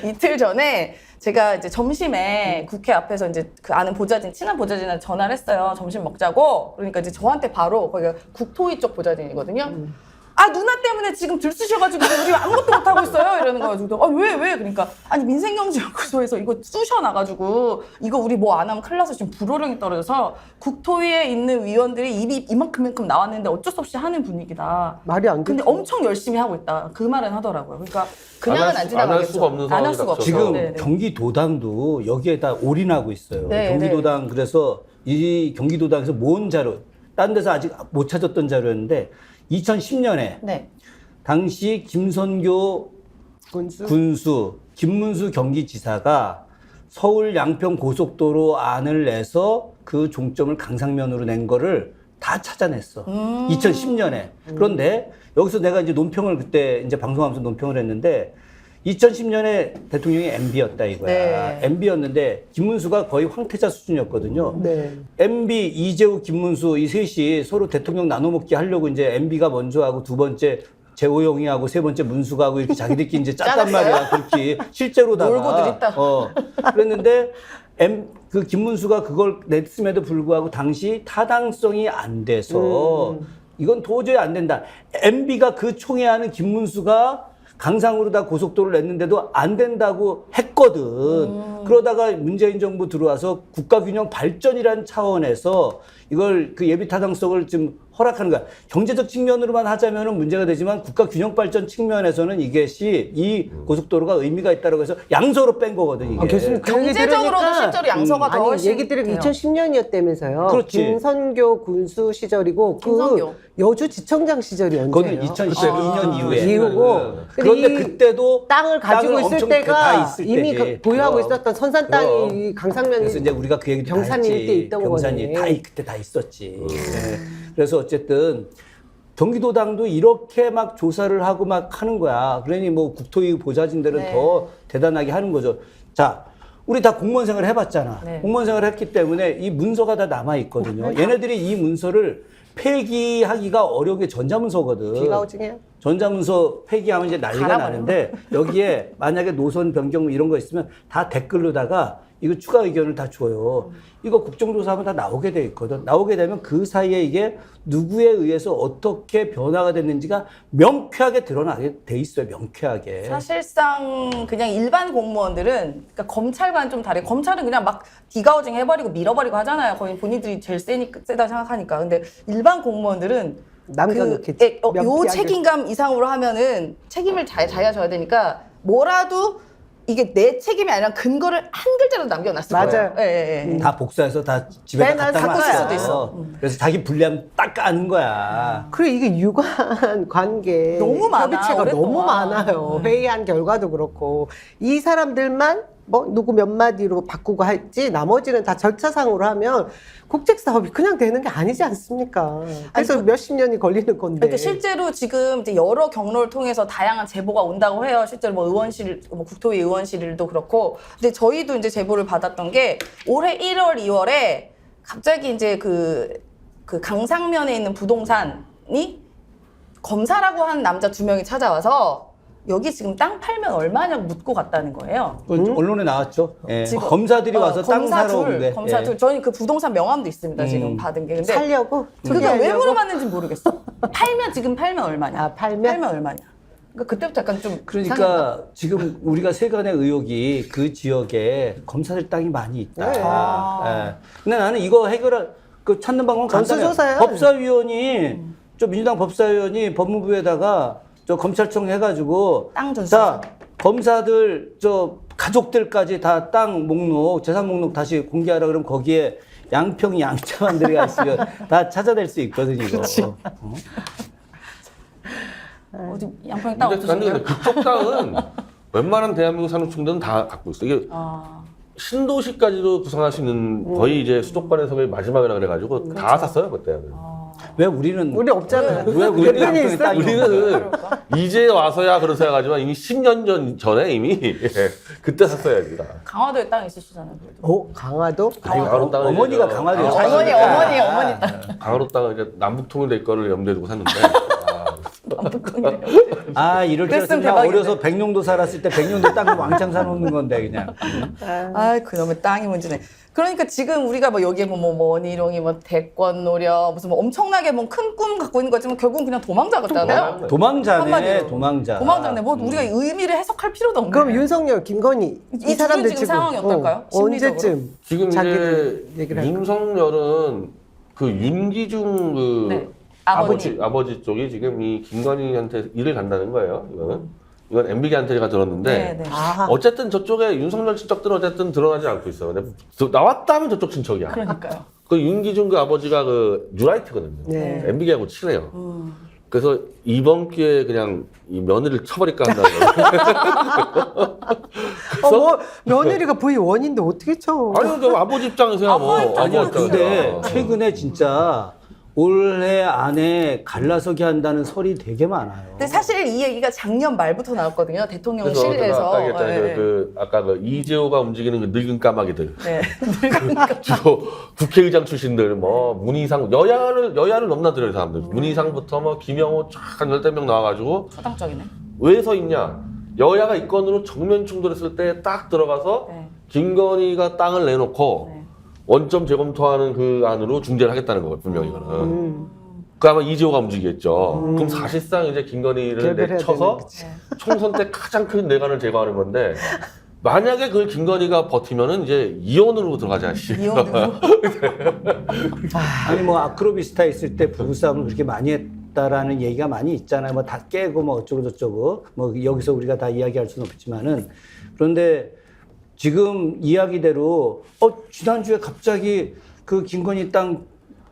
이틀 전에 제가 이제 점심에 국회 앞에서 이제 그 아는 보좌진, 친한 보좌진한테 전화를 했어요. 점심 먹자고. 그러니까 이제 저한테 바로 거기가 국토위 쪽 보좌진이거든요. 아 누나 때문에 지금 들쑤셔가지고 우리 아무것도 못하고 있어요 이러는 거예요. 아 왜 그러니까 아니 민생경제연구소에서 이거 쑤셔놔가지고 이거 우리 뭐 안 하면 큰일 나서 지금 불호령이 떨어져서 국토위에 있는 위원들이 입이 이만큼 나왔는데 어쩔 수 없이 하는 분위기다. 말이 안 근데 되죠. 엄청 열심히 하고 있다. 그 말은 하더라고요. 그러니까 그냥은 안 지나가겠죠. 안할 수가 없는 안 할 상황이 수가 없죠. 지금 네, 네. 경기도당도 여기에 다 올인하고 있어요. 네, 경기도당 그래서 이 경기도당에서 모은 자료, 딴 데서 아직 못 찾았던 자료였는데 2010년에 네. 당시 김선교 군수, 김문수 경기지사가 서울 양평 고속도로 안을 내서 그 종점을 강상면으로 낸 거를 다 찾아냈어. 2010년에. 그런데 여기서 내가 이제 논평을 그때 이제 방송하면서 논평을 했는데 2010년에 대통령이 MB였다 이거야. 네. MB였는데 김문수가 거의 황태자 수준이었거든요. 네. MB, 이재우, 김문수 이 셋이 서로 대통령 나눠먹기 하려고 이제 MB가 먼저 하고 두 번째 재호영이 하고 세 번째 문수가 하고 이렇게 자기들끼리 이제 짰단 짜놨어요? 말이야. 그렇게 실제로다가. 놀고들 있다. 그랬는데 그 김문수가 그걸 냈음에도 불구하고 당시 타당성이 안 돼서 이건 도저히 안 된다. MB가 그 총회하는 김문수가 강상으로 다 고속도로를 냈는데도 안 된다고 했거든. 그러다가 문재인 정부 들어와서 국가균형 발전이라는 차원에서 이걸 그 예비 타당성을 좀 허락하는 거야. 경제적 측면으로만 하자면은 문제가 되지만 국가균형 발전 측면에서는 이것이 이 고속도로가 의미가 있다고 해서 양서로 뺀 거거든 이게. 교수님 그 얘기 경제적으로도 들으니까 실제로 양서가 더 아니 훨씬 얘기 들으니까 돼요. 2010년이었다면서요. 그렇지. 김선교 군수 시절이고 김선교. 그 여주 지청장 시절이 언제예요? 그거는 2012년 이후에. 이후고 그런데 이 그때도 땅을 가지고 있을 엄청 때가 다 있을 이미 때지. 보유하고 그럼. 있었던 선산 땅이 그럼. 강상면이 그래서 이제 우리가 그 얘기도 병산 다 했지. 일대 있던 병산이 거네. 그때 다 있었지. 네. 그래서 어쨌든 경기도당도 이렇게 막 조사를 하고 막 하는 거야. 그러니 뭐 국토위 보좌진들은 네. 더 대단하게 하는 거죠. 자, 우리 다 공무원 생활 해봤잖아. 네. 공무원 생활 했기 때문에 이 문서가 다 남아 있거든요. 얘네들이 이 문서를 폐기하기가 어려운 게 전자문서거든. 비가 오징해요. 전자문서 폐기하면 이제 난리가 갈아버려. 나는데 여기에 만약에 노선 변경 뭐 이런 거 있으면 다 댓글로다가 이거 추가 의견을 다 줘요. 이거 국정조사하면 다 나오게 돼 있거든. 나오게 되면 그 사이에 이게 누구에 의해서 어떻게 변화가 됐는지가 명쾌하게 드러나게 돼 있어요. 명쾌하게. 사실상 그냥 일반 공무원들은 그러니까 검찰과는 좀 다르게 검찰은 그냥 막 디가우징 해버리고 밀어버리고 하잖아요. 거의 본인들이 제일 세다 생각하니까. 근데 일반 공무원들은 남겨놓겠지. 요 명쾌하게. 책임감 이상으로 하면은 책임을 자기가 져야 되니까 뭐라도 이게 내 책임이 아니라 근거를 한 글자로 남겨놨을 맞아요. 거예요. 예, 예, 예. 다 복사해서 다 집에다 빼놔서 갖다 바꿀 놨어. 수도 있어. 그래서 자기 불리하면 딱 까는 거야. 그래 이게 유관 관계 너무 많아, 협의체가 오랫동안. 너무 많아요. 회의한 결과도 그렇고 이 사람들만 뭐 누구 몇 마디로 바꾸고 할지 나머지는 다 절차상으로 하면 국책 사업이 그냥 되는 게 아니지 않습니까? 그래서 몇십 년이 걸리는 건데. 그러니까 실제로 지금 이제 여러 경로를 통해서 다양한 제보가 온다고 해요. 실제로 뭐 의원실, 뭐 국토위 의원실도 그렇고. 근데 저희도 이제 제보를 받았던 게 올해 1월, 2월에 갑자기 이제 그 강상면에 있는 부동산이 검사라고 한 남자 2명이 찾아와서 여기 지금 땅 팔면 얼마냐고 묻고 갔다는 거예요. 그건 언론에 나왔죠. 예. 지금 검사들이 와서 땅 검사 사러 둘, 오는데. 검사 예. 둘. 저희 그 부동산 명함도 있습니다. 지금 받은 게. 근데 살려고? 그게 왜 투기하려고? 물어봤는지 모르겠어. 지금 팔면 얼마냐? 아, 팔면? 얼마냐? 그러니까 그때부터 약간 좀 그러니까 이상했다. 지금 우리가 세간의 의혹이 그 지역에 검사들 땅이 많이 있다. 네. 예. 근데 나는 이거 해결할 그 찾는 방법은 간단해요. 전수조사야. 법사위원이 저 민주당 법사위원이 법무부에다가 저 검찰청 해가지고 땅 전수조사. 자 검사들 저 가족들까지 다 땅 목록 재산 목록 다시 공개하라 그러면 거기에 양평 양자만 들어가 있으면 다 찾아낼 수 있거든 이거. 어디 양평에 땅 근데 근데 없으신가요? 그쪽 땅은 웬만한 대한민국 산업충들은 다 갖고 있어. 이게 아, 신도시까지도 구성할 수 있는 거의 이제 수도권에서 거의 마지막이라 그래가지고 다 샀어요 그때. 왜 우리는 우리 없잖아요. 왜 우리는 대표님 양평에 있어요? 땅이 없는 우리는 이제 와서야 그런 생각하지만 이미 10년 전에 이미 그때 샀어야지. 다. 강화도에 땅 있으시잖아요. 그래도. 강화도? 강화도 땅은 어머니가 이제- 강화도에 아, 사시니까. 어머니 땅. 강화도 땅은 이제 남북 통일될 거를 염두에 두고 샀는데. 아 이럴 줄 그랬으면 알았으면 대박이네. 어려서 백령도 살았을 때 백령도 땅을 왕창 사놓는 건데 그냥. 아, 그놈의 땅이 문제네. 그러니까 지금 우리가 뭐 여기에 뭐 원희룡이 뭐 대권 노려 무슨 뭐 엄청나게 뭐 큰 꿈 갖고 있는 거지만 결국은 그냥 도망자 같잖아요. 도망자네 한마디로. 도망자. 도망자네. 뭐 우리가 의미를 해석할 필요도 없네. 그럼 윤석열, 김건희 이 사람들 지금 상황이 어떨까요? 심리적으로? 언제쯤 지금 자기들 이제 얘기를 할까? 윤석열은 그 윤기중 그 네. 아버지 쪽이 지금 이 김건희한테 일을 간다는 거예요. 이건 MBK한테가 들었는데 네, 네. 아, 어쨌든 저쪽에 윤석열 친척들은 어쨌든 드러나지 않고 있어요. 근데 나왔다면 저쪽 친척이야. 그러니까요. 그 윤기중 그 아버지가 그 뉴라이트거든요. 네. MBK하고 친해요. 그래서 이번 기회에 그냥 이 며느리를 쳐버릴까 한다는 거. 뭐, 며느리가 부의 원인데 어떻게 쳐? 아니, 저 아버지 입장에서야 뭐. 아빠 아니야 아버지 근데 입장에서야. 최근에 진짜 올해 안에 갈라서기 한다는 설이 되게 많아요. 근데 사실 이 얘기가 작년 말부터 나왔거든요. 그래서 대통령실에서. 아까 얘기했잖아요. 네. 아까 그 이재호가 움직이는 그 늙은 까마귀들. 네. 주로 국회의장 출신들, 뭐, 문희상, 여야를 넘나들어요, 사람들. 문희상부터 뭐, 김영호 쫙한 10명 나와가지고, 초당적이네. 왜 서 있냐? 여야가 이권으로 정면 충돌했을 때 딱 들어가서, 네. 김건희가 땅을 내놓고, 네. 원점 재검토하는 그 안으로 중재를 하겠다는 거예요, 분명히 이거는. 그 아마 이재호가 움직이겠죠. 그럼 사실상 이제 김건희를 결별해야 내쳐서 되는 거지. 총선 때 가장 큰 내관을 제거하는 건데 만약에 그걸 김건희가 버티면은 이제 이혼으로 들어가지 않습니까? 이혼으로. 아니 뭐 아크로비스타 있을 때 부부싸움을 그렇게 많이 했다라는 얘기가 많이 있잖아요. 뭐 다 깨고 뭐 어쩌고 저쩌고 뭐 여기서 우리가 다 이야기할 수는 없지만은 그런데 지금 이야기대로 지난주에 갑자기 그 김건희 땅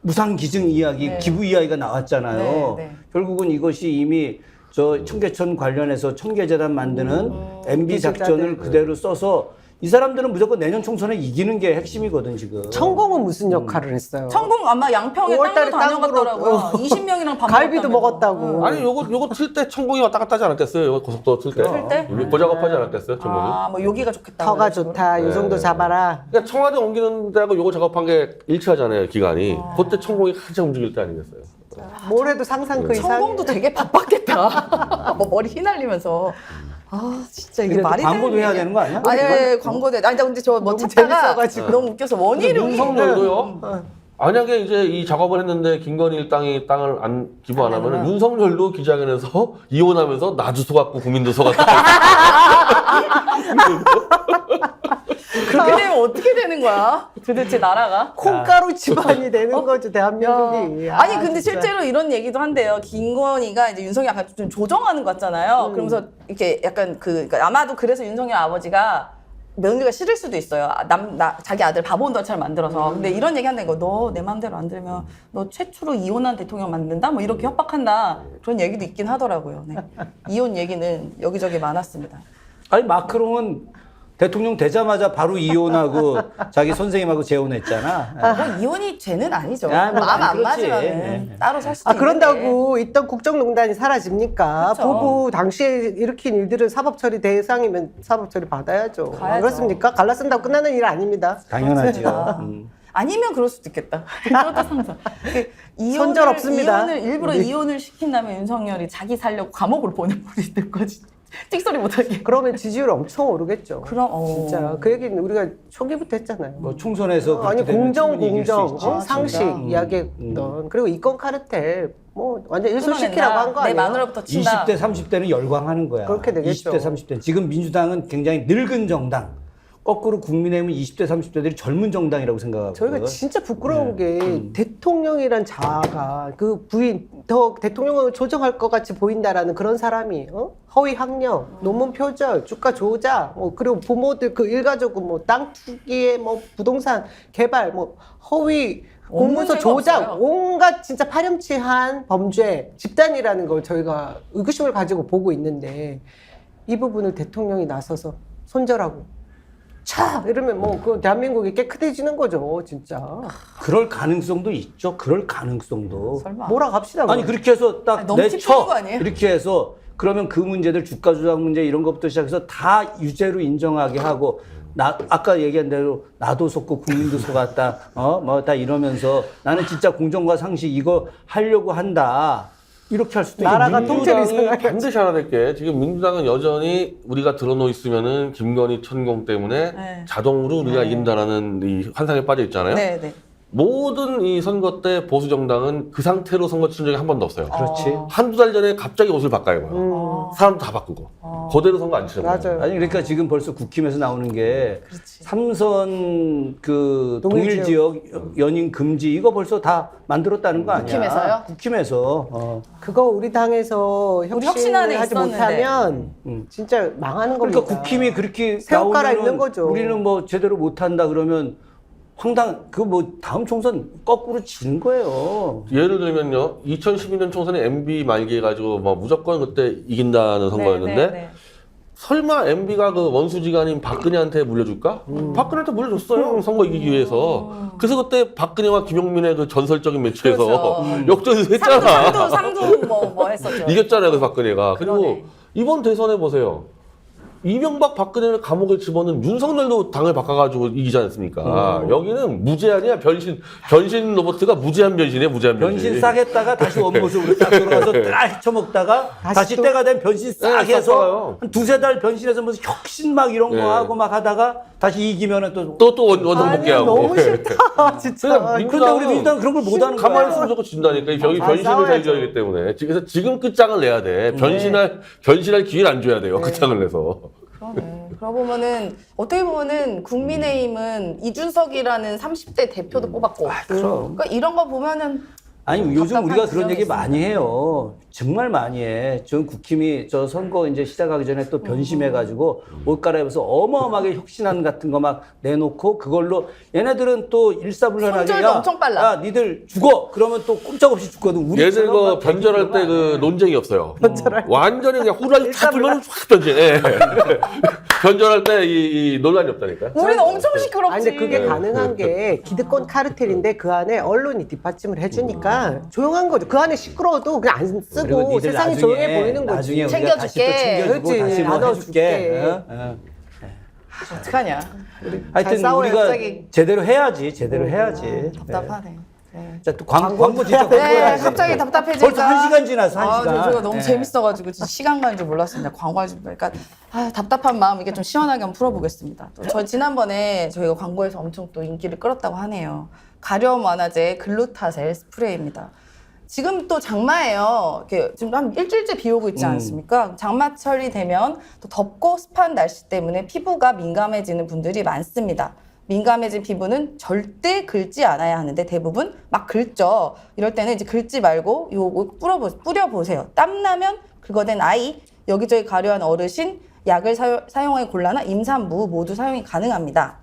무상기증 이야기, 네. 기부 이야기가 나왔잖아요. 네, 네. 결국은 이것이 이미 저 청계천 관련해서 청계재단 만드는 MB 작전을 기술자들. 그대로 써서 이 사람들은 무조건 내년 총선에 이기는 게 핵심이거든 지금. 천공은 무슨 역할을 했어요? 천공 아마 양평에 5월달에 땅도 다녀갔더라고요. 땅으로, 20명이랑 밥 갈비도 먹었다면서. 먹었다고. 아니 요거 틀 때 천공이 왔다 갔다 하지 않았겠어요? 고속도로 틀 때. 틀 때? 고작업하지 않았겠어요? 천공이. 아, 뭐 여기가 좋겠다. 터가 좋다. 요 정도 잡아라. 그러니까 청와대 옮기는 데하고 요거 작업한 게 일치하잖아요, 기간이. 그때 천공이 한참 움직일 때 아니겠어요? 뭘 해도 상상 그 이상. 천공도 되게 바빴겠다. 뭐 머리 휘날리면서. 아, 진짜 이게 근데 또 말이 광고도 되는 해야 얘기야. 되는 거 아니야? 아니, 예, 광고도. 아니, 근데 저 뭐 너무 찾다가 재밌어가지고. 너무 웃겨서 원희룡이. 윤석열도요. 만약에 이제 이 작업을 했는데 김건희 땅을 안 기부 안 하면은 윤석열도 기자회견에서 이혼하면서 나 주소 갖고 국민도 속았다. 그렇게 되면 어떻게 되는 거야? 도대체 나라가? 콩가루 집안이 되는 거죠, 대한민국이. 아니 근데 진짜. 실제로 이런 얘기도 한대요. 김건희가 이제 윤석열 약간 좀 조정하는 것 같잖아요. 그러면서 이렇게 약간 그러니까 아마도 그래서 윤석열 아버지가 며느리가 싫을 수도 있어요. 자기 아들 바보 온다처럼 만들어서. 근데 이런 얘기 한다는 거. 너 내 마음대로 안 들면 너 최초로 이혼한 대통령 만든다? 뭐 이렇게 협박한다. 그런 얘기도 있긴 하더라고요. 네. 이혼 얘기는 여기저기 많았습니다. 아니 마크롱은 대통령 되자마자 바로 이혼하고 자기 선생님하고 재혼했잖아. 뭐 이혼이 죄는 아니죠. 아, 뭐, 마음 안 그렇지. 맞으면 네. 따로 살 수도 있는데. 그런다고 있던 국정농단이 사라집니까? 그쵸. 부부 당시에 일으킨 일들은 사법처리 대상이면 사법처리 받아야죠. 안 가야죠. 그렇습니까? 갈라쓴다고 끝나는 일 아닙니다. 당연하죠. 아니면 그럴 수도 있겠다. 그것도 상상. 손절 없습니다. 이혼을 일부러 이혼을 시킨 다음에 윤석열이 자기 살려고 감옥으로 보내버릴 거지. 찍소리 못하게. 그러면 지지율 엄청 오르겠죠. 그럼 진짜 그 얘기는 우리가 초기부터 했잖아요. 뭐 총선에서 아니 그렇게 되면 공정 충분히 이길 수 공정 있지. 상식 이야기했던 그리고 이권 카르텔 뭐 완전 일소시키라고 한 거 내 아니에요? 마누라부터 친다. 20대 30대는 열광하는 거야. 그렇게 되겠죠. 20대 30대. 지금 민주당은 굉장히 늙은 정당. 거꾸로 국민의힘은 20대 30대들이 젊은 정당이라고 생각하고. 저희가 진짜 부끄러운 게 대통령이란 자아가 그 부인 더 대통령을 조정할 것 같이 보인다라는 그런 사람이 허위 학력, 논문 표절, 주가 조작, 뭐 그리고 부모들 그 일가족은 뭐 땅 투기에 뭐 부동산 개발, 뭐 허위 공문서 없는 죄가 조작, 없어요. 온갖 진짜 파렴치한 범죄 집단이라는 걸 저희가 의구심을 가지고 보고 있는데 이 부분을 대통령이 나서서 손절하고. 차! 이러면 뭐, 그, 대한민국이 깨끗해지는 거죠, 진짜. 그럴 가능성도 있죠. 그럴 가능성도. 설마. 몰아갑시다. 아니 그렇게 해서 딱 아니, 너무 티 내쳐 푸는 거 아니에요? 이렇게 해서 그러면 그 문제들 주가 조작 문제 이런 것부터 시작해서 다 유죄로 인정하게 하고 아까 얘기한 대로 나도 속고 국민도 속았다 뭐 다 이러면서 나는 진짜 공정과 상식 이거 하려고 한다 이렇게 할 수도 나라가 있고 통째로 민주당이 이상하게 반드시 알아낼 게 지금 민주당은 여전히 우리가 들어놓 있으면은 김건희 천공 때문에 네. 자동으로 우리가 이긴다라는 이 환상에 빠져 있잖아요. 네, 네. 모든 이 선거 때 보수 정당은 그 상태로 선거 치른 적이 한 번도 없어요. 그렇지. 한두 달 전에 갑자기 옷을 바꿔요. 사람도 다 바꾸고. 그대로 선거 안 치잖아요. 맞아요. 아니 그러니까 지금 벌써 국힘에서 나오는 게 그렇지. 삼선 그 동일 지역 연임 금지 이거 벌써 다 만들었다는 거 아니야? 국힘에서요? 국힘에서. 그거 우리 당에서 혁신안에 혁신을 하지 있었는데. 못하면 진짜 망하는 겁니다. 그러니까 국힘이 그렇게 새우 갈아입는 나오면은 거죠. 우리는 뭐 제대로 못한다 그러면 그 뭐 다음 총선 거꾸로 지는 거예요. 예를 들면요. 2012년 총선에 MB 말기 해가지고 뭐 무조건 그때 이긴다는 선거였는데 네, 네, 네. 설마 MB가 그 원수지간인 박근혜한테 물려줄까? 박근혜한테 물려줬어요. 선거 이기기 위해서. 그래서 그때 박근혜와 김용민의 그 전설적인 매치에서 그렇죠. 역전해서 했잖아. 상도 뭐 했었죠. 이겼잖아요, 그 박근혜가. 그리고 그러네. 이번 대선에 보세요. 이명박 박근혜를 감옥에 집어넣은 윤석열도 당을 바꿔가지고 이기지 않습니까? 여기는 무제한이야. 변신 로봇가 무제한 변신이야, 무제한 변신. 변신 싹 했다가 다시 원모습으로 딱 돌아가서 딱 헤쳐먹다가 다시 또? 때가 되면 변신 싹 네, 싹 해서 돌아요. 한 두세 달 변신해서 무슨 혁신 막 이런 네. 거 하고 막 하다가 다시 이기면은 또. 또 원성 아니, 복귀하고. 너무 싫다 진짜. 그냥 근데 우리 민주당은 그런 걸 못하는 가만히 거야. 있으면 무조건 진다니까. 이 벽이 아, 변신을 싸워야죠. 잘 줘야 하기 때문에. 그래서 지금 끝장을 내야 돼. 변신할 기회를 안 줘야 돼요. 끝장을 내서. 그러네. 그러고 보면은 어떻게 보면은 국민의힘은 이준석이라는 30대 대표도 뽑았고. 그럼. 그러니까 이런 거 보면은 아니 요즘 답답한 우리가 그런 지점이 얘기 있습니다. 많이 해요. 정말 많이 해. 전 국힘이 저 선거 이제 시작하기 전에 또 변심해가지고 옷 갈아입어서 어마어마하게 혁신안 같은 거 막 내놓고 그걸로 얘네들은 또 일사불란하게 손절도 엄청 빨라. 야 니들 죽어. 그러면 또 꼼짝없이 죽거든. 우리처럼 얘들 그 막 변절할 때 그 안 해. 논쟁이 없어요. 완전히 그냥 후라이 탁 불면 확 변신. 예. 변절할 때 이 논란이 없다니까. 우리는 엄청 시끄럽지. 아니 근데 그게 가능한 게 기득권 카르텔인데 그 안에 언론이 뒷받침을 해주니까 조용한 거죠. 그 안에 시끄러워도 그냥 안 그리고 쓰고 니들 세상이 나중에, 조용해 보이는 거지. 나중에 우리가 챙겨줄게. 다시 또 챙겨주고 그렇지, 다시 뭐 나눠줄게. 해줄게. 어? 어떡하냐. 하여튼 싸워요, 우리가 갑자기. 제대로 해야지. 제대로 해야지. 답답하네. 네. 자, 또 광고 진짜 네, 광고해야지. 갑자기 답답해지니까. 벌써 1시간 지났어, 1시간. 제가 너무 네. 재밌어가지고 진짜 시간 가는 줄 몰랐습니다. 광고할 줄 보니까 답답한 마음 이게 좀 시원하게 한번 풀어보겠습니다. 또 저 지난번에 저희가 광고에서 엄청 또 인기를 끌었다고 하네요. 가려움 완화제 글루타셀 스프레이입니다. 지금 또 장마예요. 이렇게 지금 한 일주일째 비 오고 있지 않습니까? 장마철이 되면 또 덥고 습한 날씨 때문에 피부가 민감해지는 분들이 많습니다. 민감해진 피부는 절대 긁지 않아야 하는데 대부분 막 긁죠. 이럴 때는 이제 긁지 말고 요거 뿌려보세요. 땀나면 긁어댄 아이, 여기저기 가려운 어르신, 약을 사용하기 곤란한 임산부 모두 사용이 가능합니다.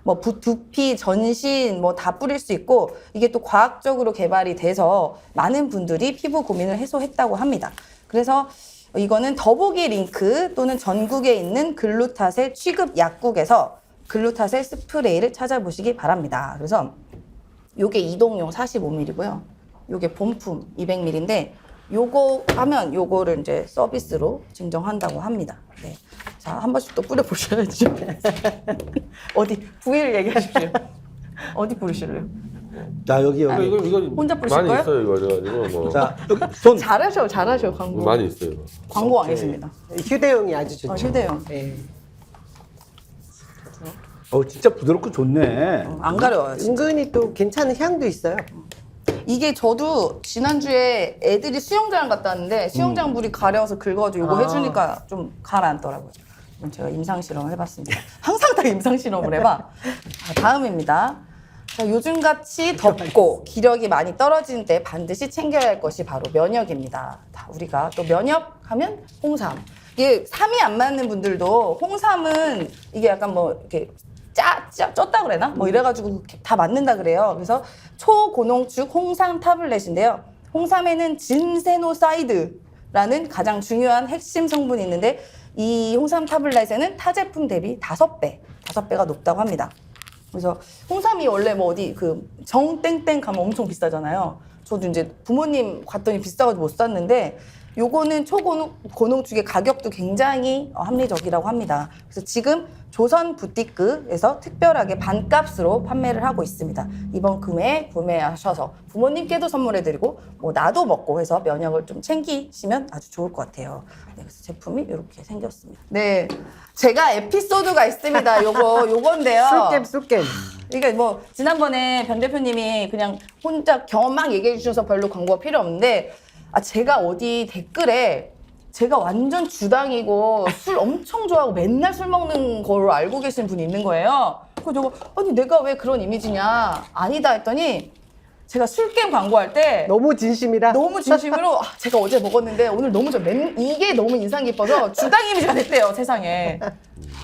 뭐 두피, 전신 뭐 다 뿌릴 수 있고 이게 또 과학적으로 개발이 돼서 많은 분들이 피부 고민을 해소했다고 합니다. 그래서 이거는 더보기 링크 또는 전국에 있는 글루타셀 취급 약국에서 글루타셀 스프레이를 찾아보시기 바랍니다. 그래서 요게 이동용 45ml고요. 요게 본품 200ml인데 요거 하면 요거를 이제 서비스로 증정한다고 합니다. 네. 자, 한 번씩 또 뿌려보셔야죠. 어디 부위를 얘기하십시오. 어디 뿌리실래요? 자, 여기. 이거 혼자 뿌리실 많이 거예요? 있어요, 이거. 그래가지고 뭐. 자, 여기 손. 잘하셔 광고. 많이 있어요, 이거. 광고 왕이십니다. 휴대용이 아주 좋죠. 휴대용. 네. 진짜 부드럽고 좋네. 안 가려워요. 진짜. 은근히 또 괜찮은 향도 있어요. 이게 저도 지난주에 애들이 수영장 갔다 왔는데 수영장 물이 가려워서 긁어가지고 이거 해주니까 좀 가라앉더라고요. 그럼 제가 임상 실험을 해봤습니다. 항상 다 임상 실험을 해봐. 다음입니다. 자, 요즘같이 덥고 기력이 많이 떨어지는 때 반드시 챙겨야 할 것이 바로 면역입니다. 우리가 또 면역하면 홍삼. 이게 삼이 안 맞는 분들도 홍삼은 이게 약간 뭐 이렇게 쪘다 그래나? 뭐 이래가지고 다 맞는다 그래요. 그래서 초고농축 홍삼 타블렛인데요. 홍삼에는 진세노사이드라는 가장 중요한 핵심 성분이 있는데 이 홍삼 타블렛에는 타 제품 대비 5배가 높다고 합니다. 그래서 홍삼이 원래 뭐 어디 그 정땡땡 가면 엄청 비싸잖아요. 저도 이제 부모님 갔더니 비싸가지고 못 샀는데 요거는 초고농축의 가격도 굉장히 합리적이라고 합니다. 그래서 지금 조선 부티크에서 특별하게 반값으로 판매를 하고 있습니다. 이번 금에 구매하셔서 부모님께도 선물해드리고 뭐 나도 먹고 해서 면역을 좀 챙기시면 아주 좋을 것 같아요. 네, 그래서 제품이 이렇게 생겼습니다. 네, 제가 에피소드가 있습니다. 요건데요. 쑥겜. 그러니까 뭐 지난번에 변 대표님이 그냥 혼자 경험 막 얘기해 주셔서 별로 광고가 필요 없는데 제가 어디 댓글에 제가 완전 주당이고 술 엄청 좋아하고 맨날 술 먹는 걸로 알고 계신 분이 있는 거예요. 그래서 제가 아니 내가 왜 그런 이미지냐 아니다 했더니 제가 술게임 광고할 때 너무 진심이라. 너무 진심으로 제가 어제 먹었는데 오늘 너무 이게 너무 인상 깊어서 주당 이미지가 됐대요 세상에.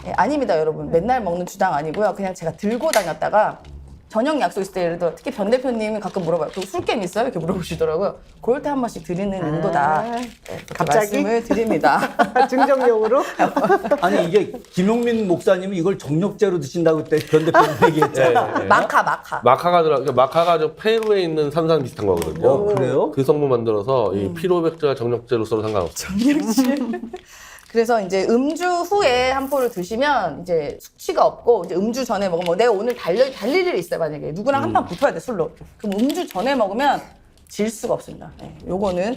예, 아닙니다 여러분, 맨날 먹는 주당 아니고요. 그냥 제가 들고 다녔다가 저녁 약속 있을 때 예를 들어 특히 변 대표님이 가끔 물어봐요. 또 술게임 있어요? 이렇게 물어보시더라고요. 그럴 때 한 번씩 드리는 용도다. 네, 그렇게 갑자기? 말씀을 드립니다. 증정용으로. 아니, 이게 김용민 목사님은 이걸 정력제로 드신다고 그때 변 대표님 얘기했잖아. 마카. 마카가 저 페루에 있는 산산 비슷한 거거든요. 그래요? 그 성분 만들어서 이 피로백제와 정력제로서는 상관없어요. 그래서 이제 음주 후에 한 포를 드시면 이제 숙취가 없고 이제 음주 전에 먹으면 뭐 내가 오늘 달릴 일이 있어요. 만약에 누구랑 한 판 붙어야 돼 술로. 그럼 음주 전에 먹으면 질 수가 없습니다. 네, 요거는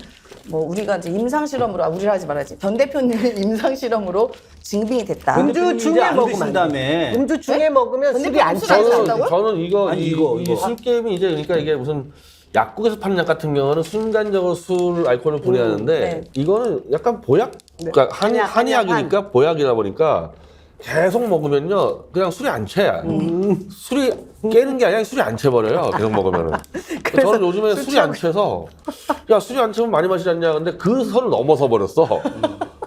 뭐 우리가 이제 임상 실험으로 우리라 하지 말아야지. 변 대표님은 임상 실험으로 증빙이 됐다. 음주 중에 안 먹으면 드신 다음에 음주 중에 먹으면 근데 술이 안 술안 취해요. 취한다고요? 저는 이거 아니, 이 이거. 술 게임이 이제 그러니까 이게 무슨 약국에서 파는 약 같은 경우는 순간적으로 술 알코올을 분해하는데 네. 이거는 약간 보약, 그러니까 한의학이니까 보약이다 보니까 계속 먹으면요 그냥 술이 안 채야. 술이 깨는 게 아니라 술이 안 채버려요. 계속 먹으면은. 저는 요즘에 술이 안 채서 야 술이 안 채면 많이 마시지 않냐 근데 그 선을 넘어서 버렸어.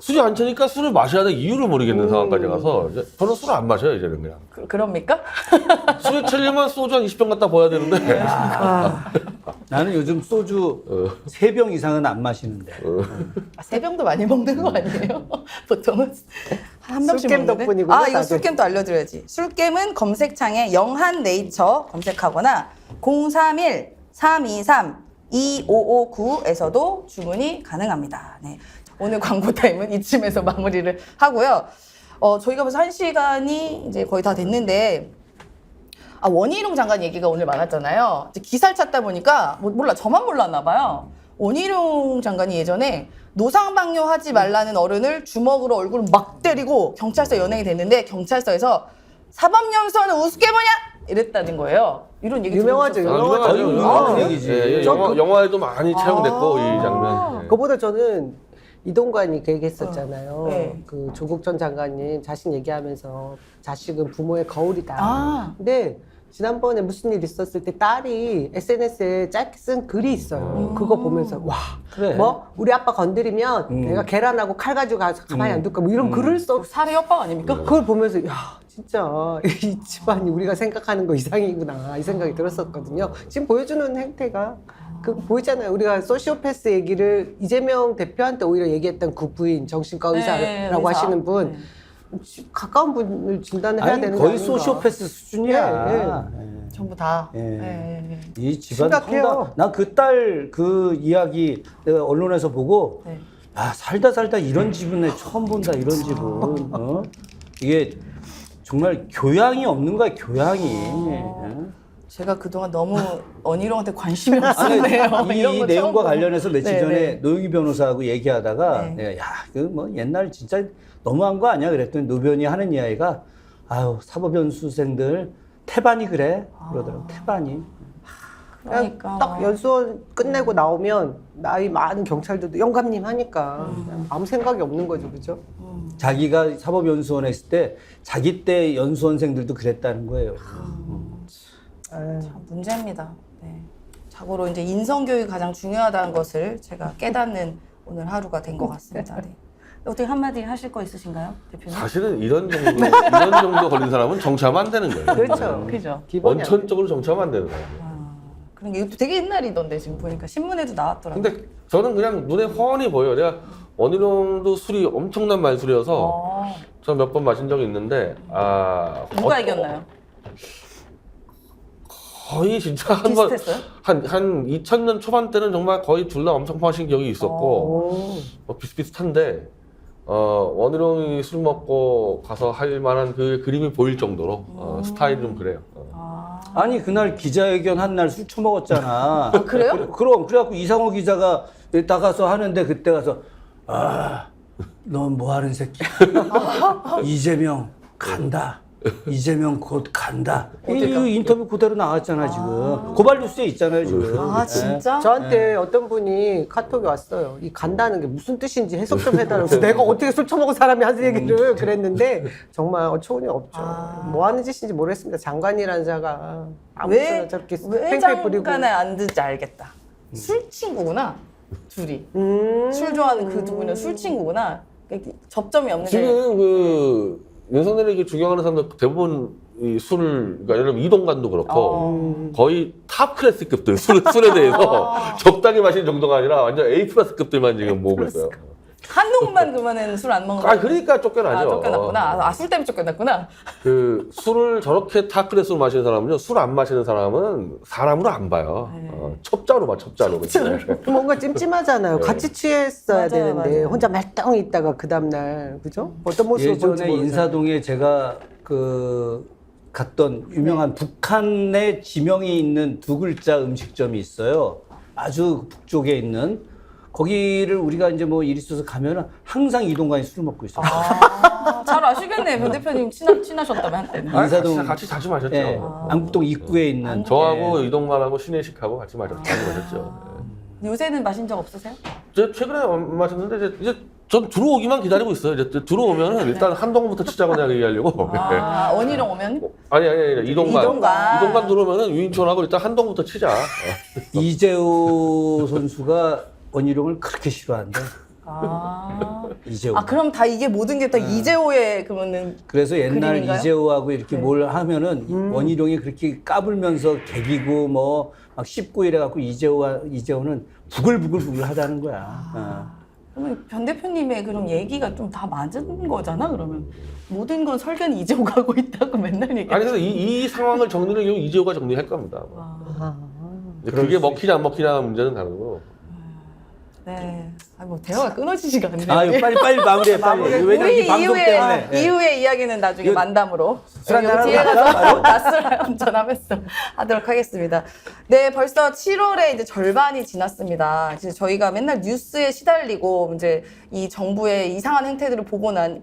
술이 안 채니까 술을 마셔야 될 이유를 모르겠는 상황까지 가서 이제 저는 술을 안 마셔요 이제는 그냥. 그럽니까? 술이 채려면 소주 한 20병 갖다 부어야 되는데. 나는 요즘 소주 3병 이상은 안 마시는데. 세 병도 많이 먹는 거 아니에요? 보통은 한 병씩 술겜 먹는데. 덕분이구나, 아 이거 다들. 술겜도 알려드려야지. 술겜은 검색창에 영한 네이처 검색하거나 031-323-2559에서도 주문이 가능합니다. 네. 오늘 광고 타임은 이쯤에서 마무리를 하고요. 저희가 벌써 1시간이 이제 거의 다 됐는데 원희룡 장관 얘기가 오늘 많았잖아요. 이제 기사를 찾다 보니까 몰라 저만 몰랐나 봐요. 원희룡 장관이 예전에 노상방뇨하지 말라는 어른을 주먹으로 얼굴을 막 때리고 경찰서 연행이 됐는데 경찰서에서 사법연수원은 우습게 보냐 이랬다는 거예요. 이런 얘기 유명하죠, 들으셨어요? 거의 유명한 예, 얘기지. 예, 영화에도 많이 채용됐고 이 장면. 예. 그거보다 저는 이동관이 그 얘기했었잖아요. 네. 그 조국 전 장관님 자신 얘기하면서 자식은 부모의 거울이다. 아. 근데 지난번에 무슨 일 있었을 때 딸이 SNS에 짧게 쓴 글이 있어요. 그거 보면서 와, 그래. 뭐 우리 아빠 건드리면 내가 계란하고 칼 가지고 가서 가만히 안 둘까 뭐 이런 글을 써. 살해 협박 아닙니까? 그걸 보면서 야 진짜 이 집안이 우리가 생각하는 거 이상이구나 이 생각이 들었었거든요. 지금 보여주는 행태가 그 보이잖아요. 우리가 소시오패스 얘기를 이재명 대표한테 오히려 얘기했던 그 부인 정신과 의사라고 네, 의사. 하시는 분 가까운 분을 진단을 해야 아니 되는 게 거의 아닌가. 소시오패스 수준이야. 예, 예. 전부 다. 예. 예. 이 집안 심각해요. 난그 딸 그 이야기 내가 언론에서 보고 네. 아 살다 이런 집은 내 처음 본다 이런 집은 이게 정말 교양이 없는 거야 교양이. 예. 제가 그동안 너무 원희룡한테 관심이 아니, 없었네요. 이런 이 거 내용과 처음 관련해서 며칠 네, 전에 네. 노영희 변호사하고 얘기하다가 네. 내가 야, 그 뭐 옛날 진짜 너무한 거 아니야? 그랬더니 노변이 하는 이야기가 아유 사법연수생들 태반이 그래 그러더라고 태반이. 그냥 그러니까. 딱 연수원 끝내고 나오면 나이 많은 경찰들도 영감님 하니까 그냥 아무 생각이 없는 거죠, 그죠? 자기가 사법연수원에 있을 때 자기 때 연수원생들도 그랬다는 거예요. 참 문제입니다. 네. 자고로 이제 인성교육이 가장 중요하다는 것을 제가 깨닫는 오늘 하루가 된 것 같습니다. 네. 어떻게 한마디 하실 거 있으신가요, 대표님? 사실은 이런 정도 걸린 사람은 정치하면 안 되는 거예요. 그렇죠. 그죠. 기본이 안 원천적으로 정치하면 안 되는 거예요. 그런 게 되게 옛날이던데 지금 보니까 신문에도 나왔더라고요. 근데 저는 그냥 눈에 훤히 보여요. 내가 원희룡도 술이 엄청난 말술이어서 저 몇 번 마신 적이 있는데 누가 이겼나요? 거의 진짜 한 번 비슷했어요? 한 2000년 초반 때는 정말 거의 둘 다 엄청 마신 기억이 있었고 비슷비슷한데 원희룡이 술 먹고 가서 할 만한 그 그림이 보일 정도로 스타일이 좀 그래요. 아니 그날 기자회견 한 날 술 처먹었잖아. 그래요? 그럼 그래갖고 이상호 기자가 나가서 하는데 그때 가서 넌 뭐 하는 새끼야? 이재명 간다. 이재명 곧 간다. 이 인터뷰 그대로 나왔잖아 지금. 고발 뉴스에 있잖아요 지금. 아 진짜? 저한테 어떤 분이 카톡이 왔어요. 이 간다는 게 무슨 뜻인지 해석 좀 해달라고. 그래서 내가 어떻게 술 처먹은 사람이 하는 얘기를 그랬는데 정말 어처구니 없죠. 뭐 하는 짓인지 모르겠습니다. 장관이라는 자가 아무튼 저렇게 왜 팽팽히 뿌리고. 장관에 앉은지 알겠다. 술 친구구나 둘이. 술 좋아하는 그 두 분은 술 친구구나. 접점이 없는데. 지금 그 윤석열에게 존경하는 사람들 대부분 이 술을 그러니까 예를 들면 이동관도 그렇고 거의 탑 클래스급들 술에 대해서 적당히 마시는 정도가 아니라 완전 A 플러스급들만 지금 모으고 있어요. 한동훈만 그러면은 술 안 먹는 거. 아, 그러니까 쫓겨나죠. 쫓겨났구나. 술 때문에 쫓겨났구나. 그 술을 저렇게 타클레스로 마시는 사람은요, 술 안 마시는 사람은 사람으로 안 봐요. 네. 첩자로 봐, 첩자로. 그치? 뭔가 찜찜하잖아요. 네. 같이 취했어야 맞아요, 되는데 맞아요. 혼자 말똥 있다가 그 다음날 그죠? 어떤 모습을 볼지 예전에 모르잖아요. 인사동에 제가 그 갔던 유명한 북한의 지명이 있는 두 글자 음식점이 있어요. 아주 북쪽에 있는 거기를 우리가 이제 뭐 일 있어서 가면은 항상 이동관이 술을 먹고 있어요. 잘 아시겠네. 변 대표님 친하셨다면 한때는. 아, 인사동- 같이 자주 마셨죠. 예, 안국동 입구에 있는 저하고 이동만하고 신혜식하고 같이 자주 마셨죠. 요새는 마신 적 없으세요? 저 최근에 마셨는데 이제 전 들어오기만 기다리고 있어요. 이제 들어오면은 일단 한동부터 치자고 내가 얘기하려고. 원희룡 오면? 아니 이동관. 이동관 들어오면은 유인촌하고 일단 한동부터 치자. 이재호 선수가 원희룡을 그렇게 싫어한대. 이재호. 그럼 다 이게 모든 게 다 이재호의 그러면은 그래서 옛날 그림인가요? 이재호하고 이렇게 뭘 하면은 원희룡이 그렇게 까불면서 개기고 뭐 막 씹고 이래갖고 이재호는 부글부글 하다는 거야. 그러면 변 대표님의 그런 얘기가 좀 다 맞은 거잖아. 그러면 모든 건 설계는 이재호가 하고 있다고 맨날 얘기해. 아니 그래서 이 상황을 정리를 결국 이재호가 정리할 겁니다. 이제 그게 먹히냐 안 먹히냐 문제는 다르고. 네. 뭐 대화가 끊어지지가 않네요. 이거 빨리 마무리해 빨리. 왜냐면 우리 이 방송 때문에. 예. 이후의 이야기는 나중에 이거 만담으로 술 한잔 여기 뒤에 하고 가서 낮술 한잔하면서 하도록 하겠습니다. 네, 벌써 7월에 이제 절반이 지났습니다. 이제 저희가 맨날 뉴스에 시달리고 이제 이 정부의 이상한 행태들을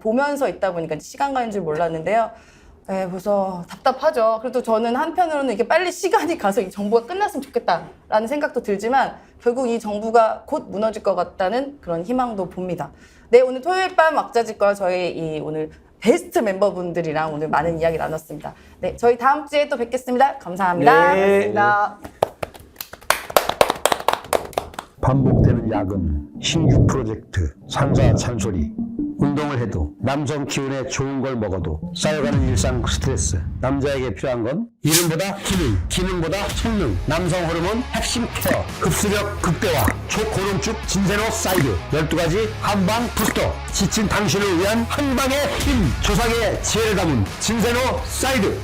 보면서 있다 보니까 시간 가는 줄 몰랐는데요. 네, 벌써 답답하죠. 그래도 저는 한편으로는 이게 빨리 시간이 가서 이 정부가 끝났으면 좋겠다라는 생각도 들지만 결국 이 정부가 곧 무너질 것 같다는 그런 희망도 봅니다. 네, 오늘 토요일 밤 왁자지껄 저희 이 오늘 베스트 멤버분들이랑 오늘 많은 이야기 나눴습니다. 네, 저희 다음 주에 또 뵙겠습니다. 감사합니다. 네. 반복되는 야근, 신규 프로젝트, 상사 잔소리, 운동을 해도 남성 기운에 좋은 걸 먹어도 쌓여가는 일상 스트레스. 남자에게 필요한 건 이름보다 기능, 기능보다 성능. 남성 호르몬 핵심 케어, 흡수력 극대화, 초고농축 진세노 사이드 12가지 한방 부스터. 지친 당신을 위한 한방의 힘, 조상의 지혜를 담은 진세노 사이드.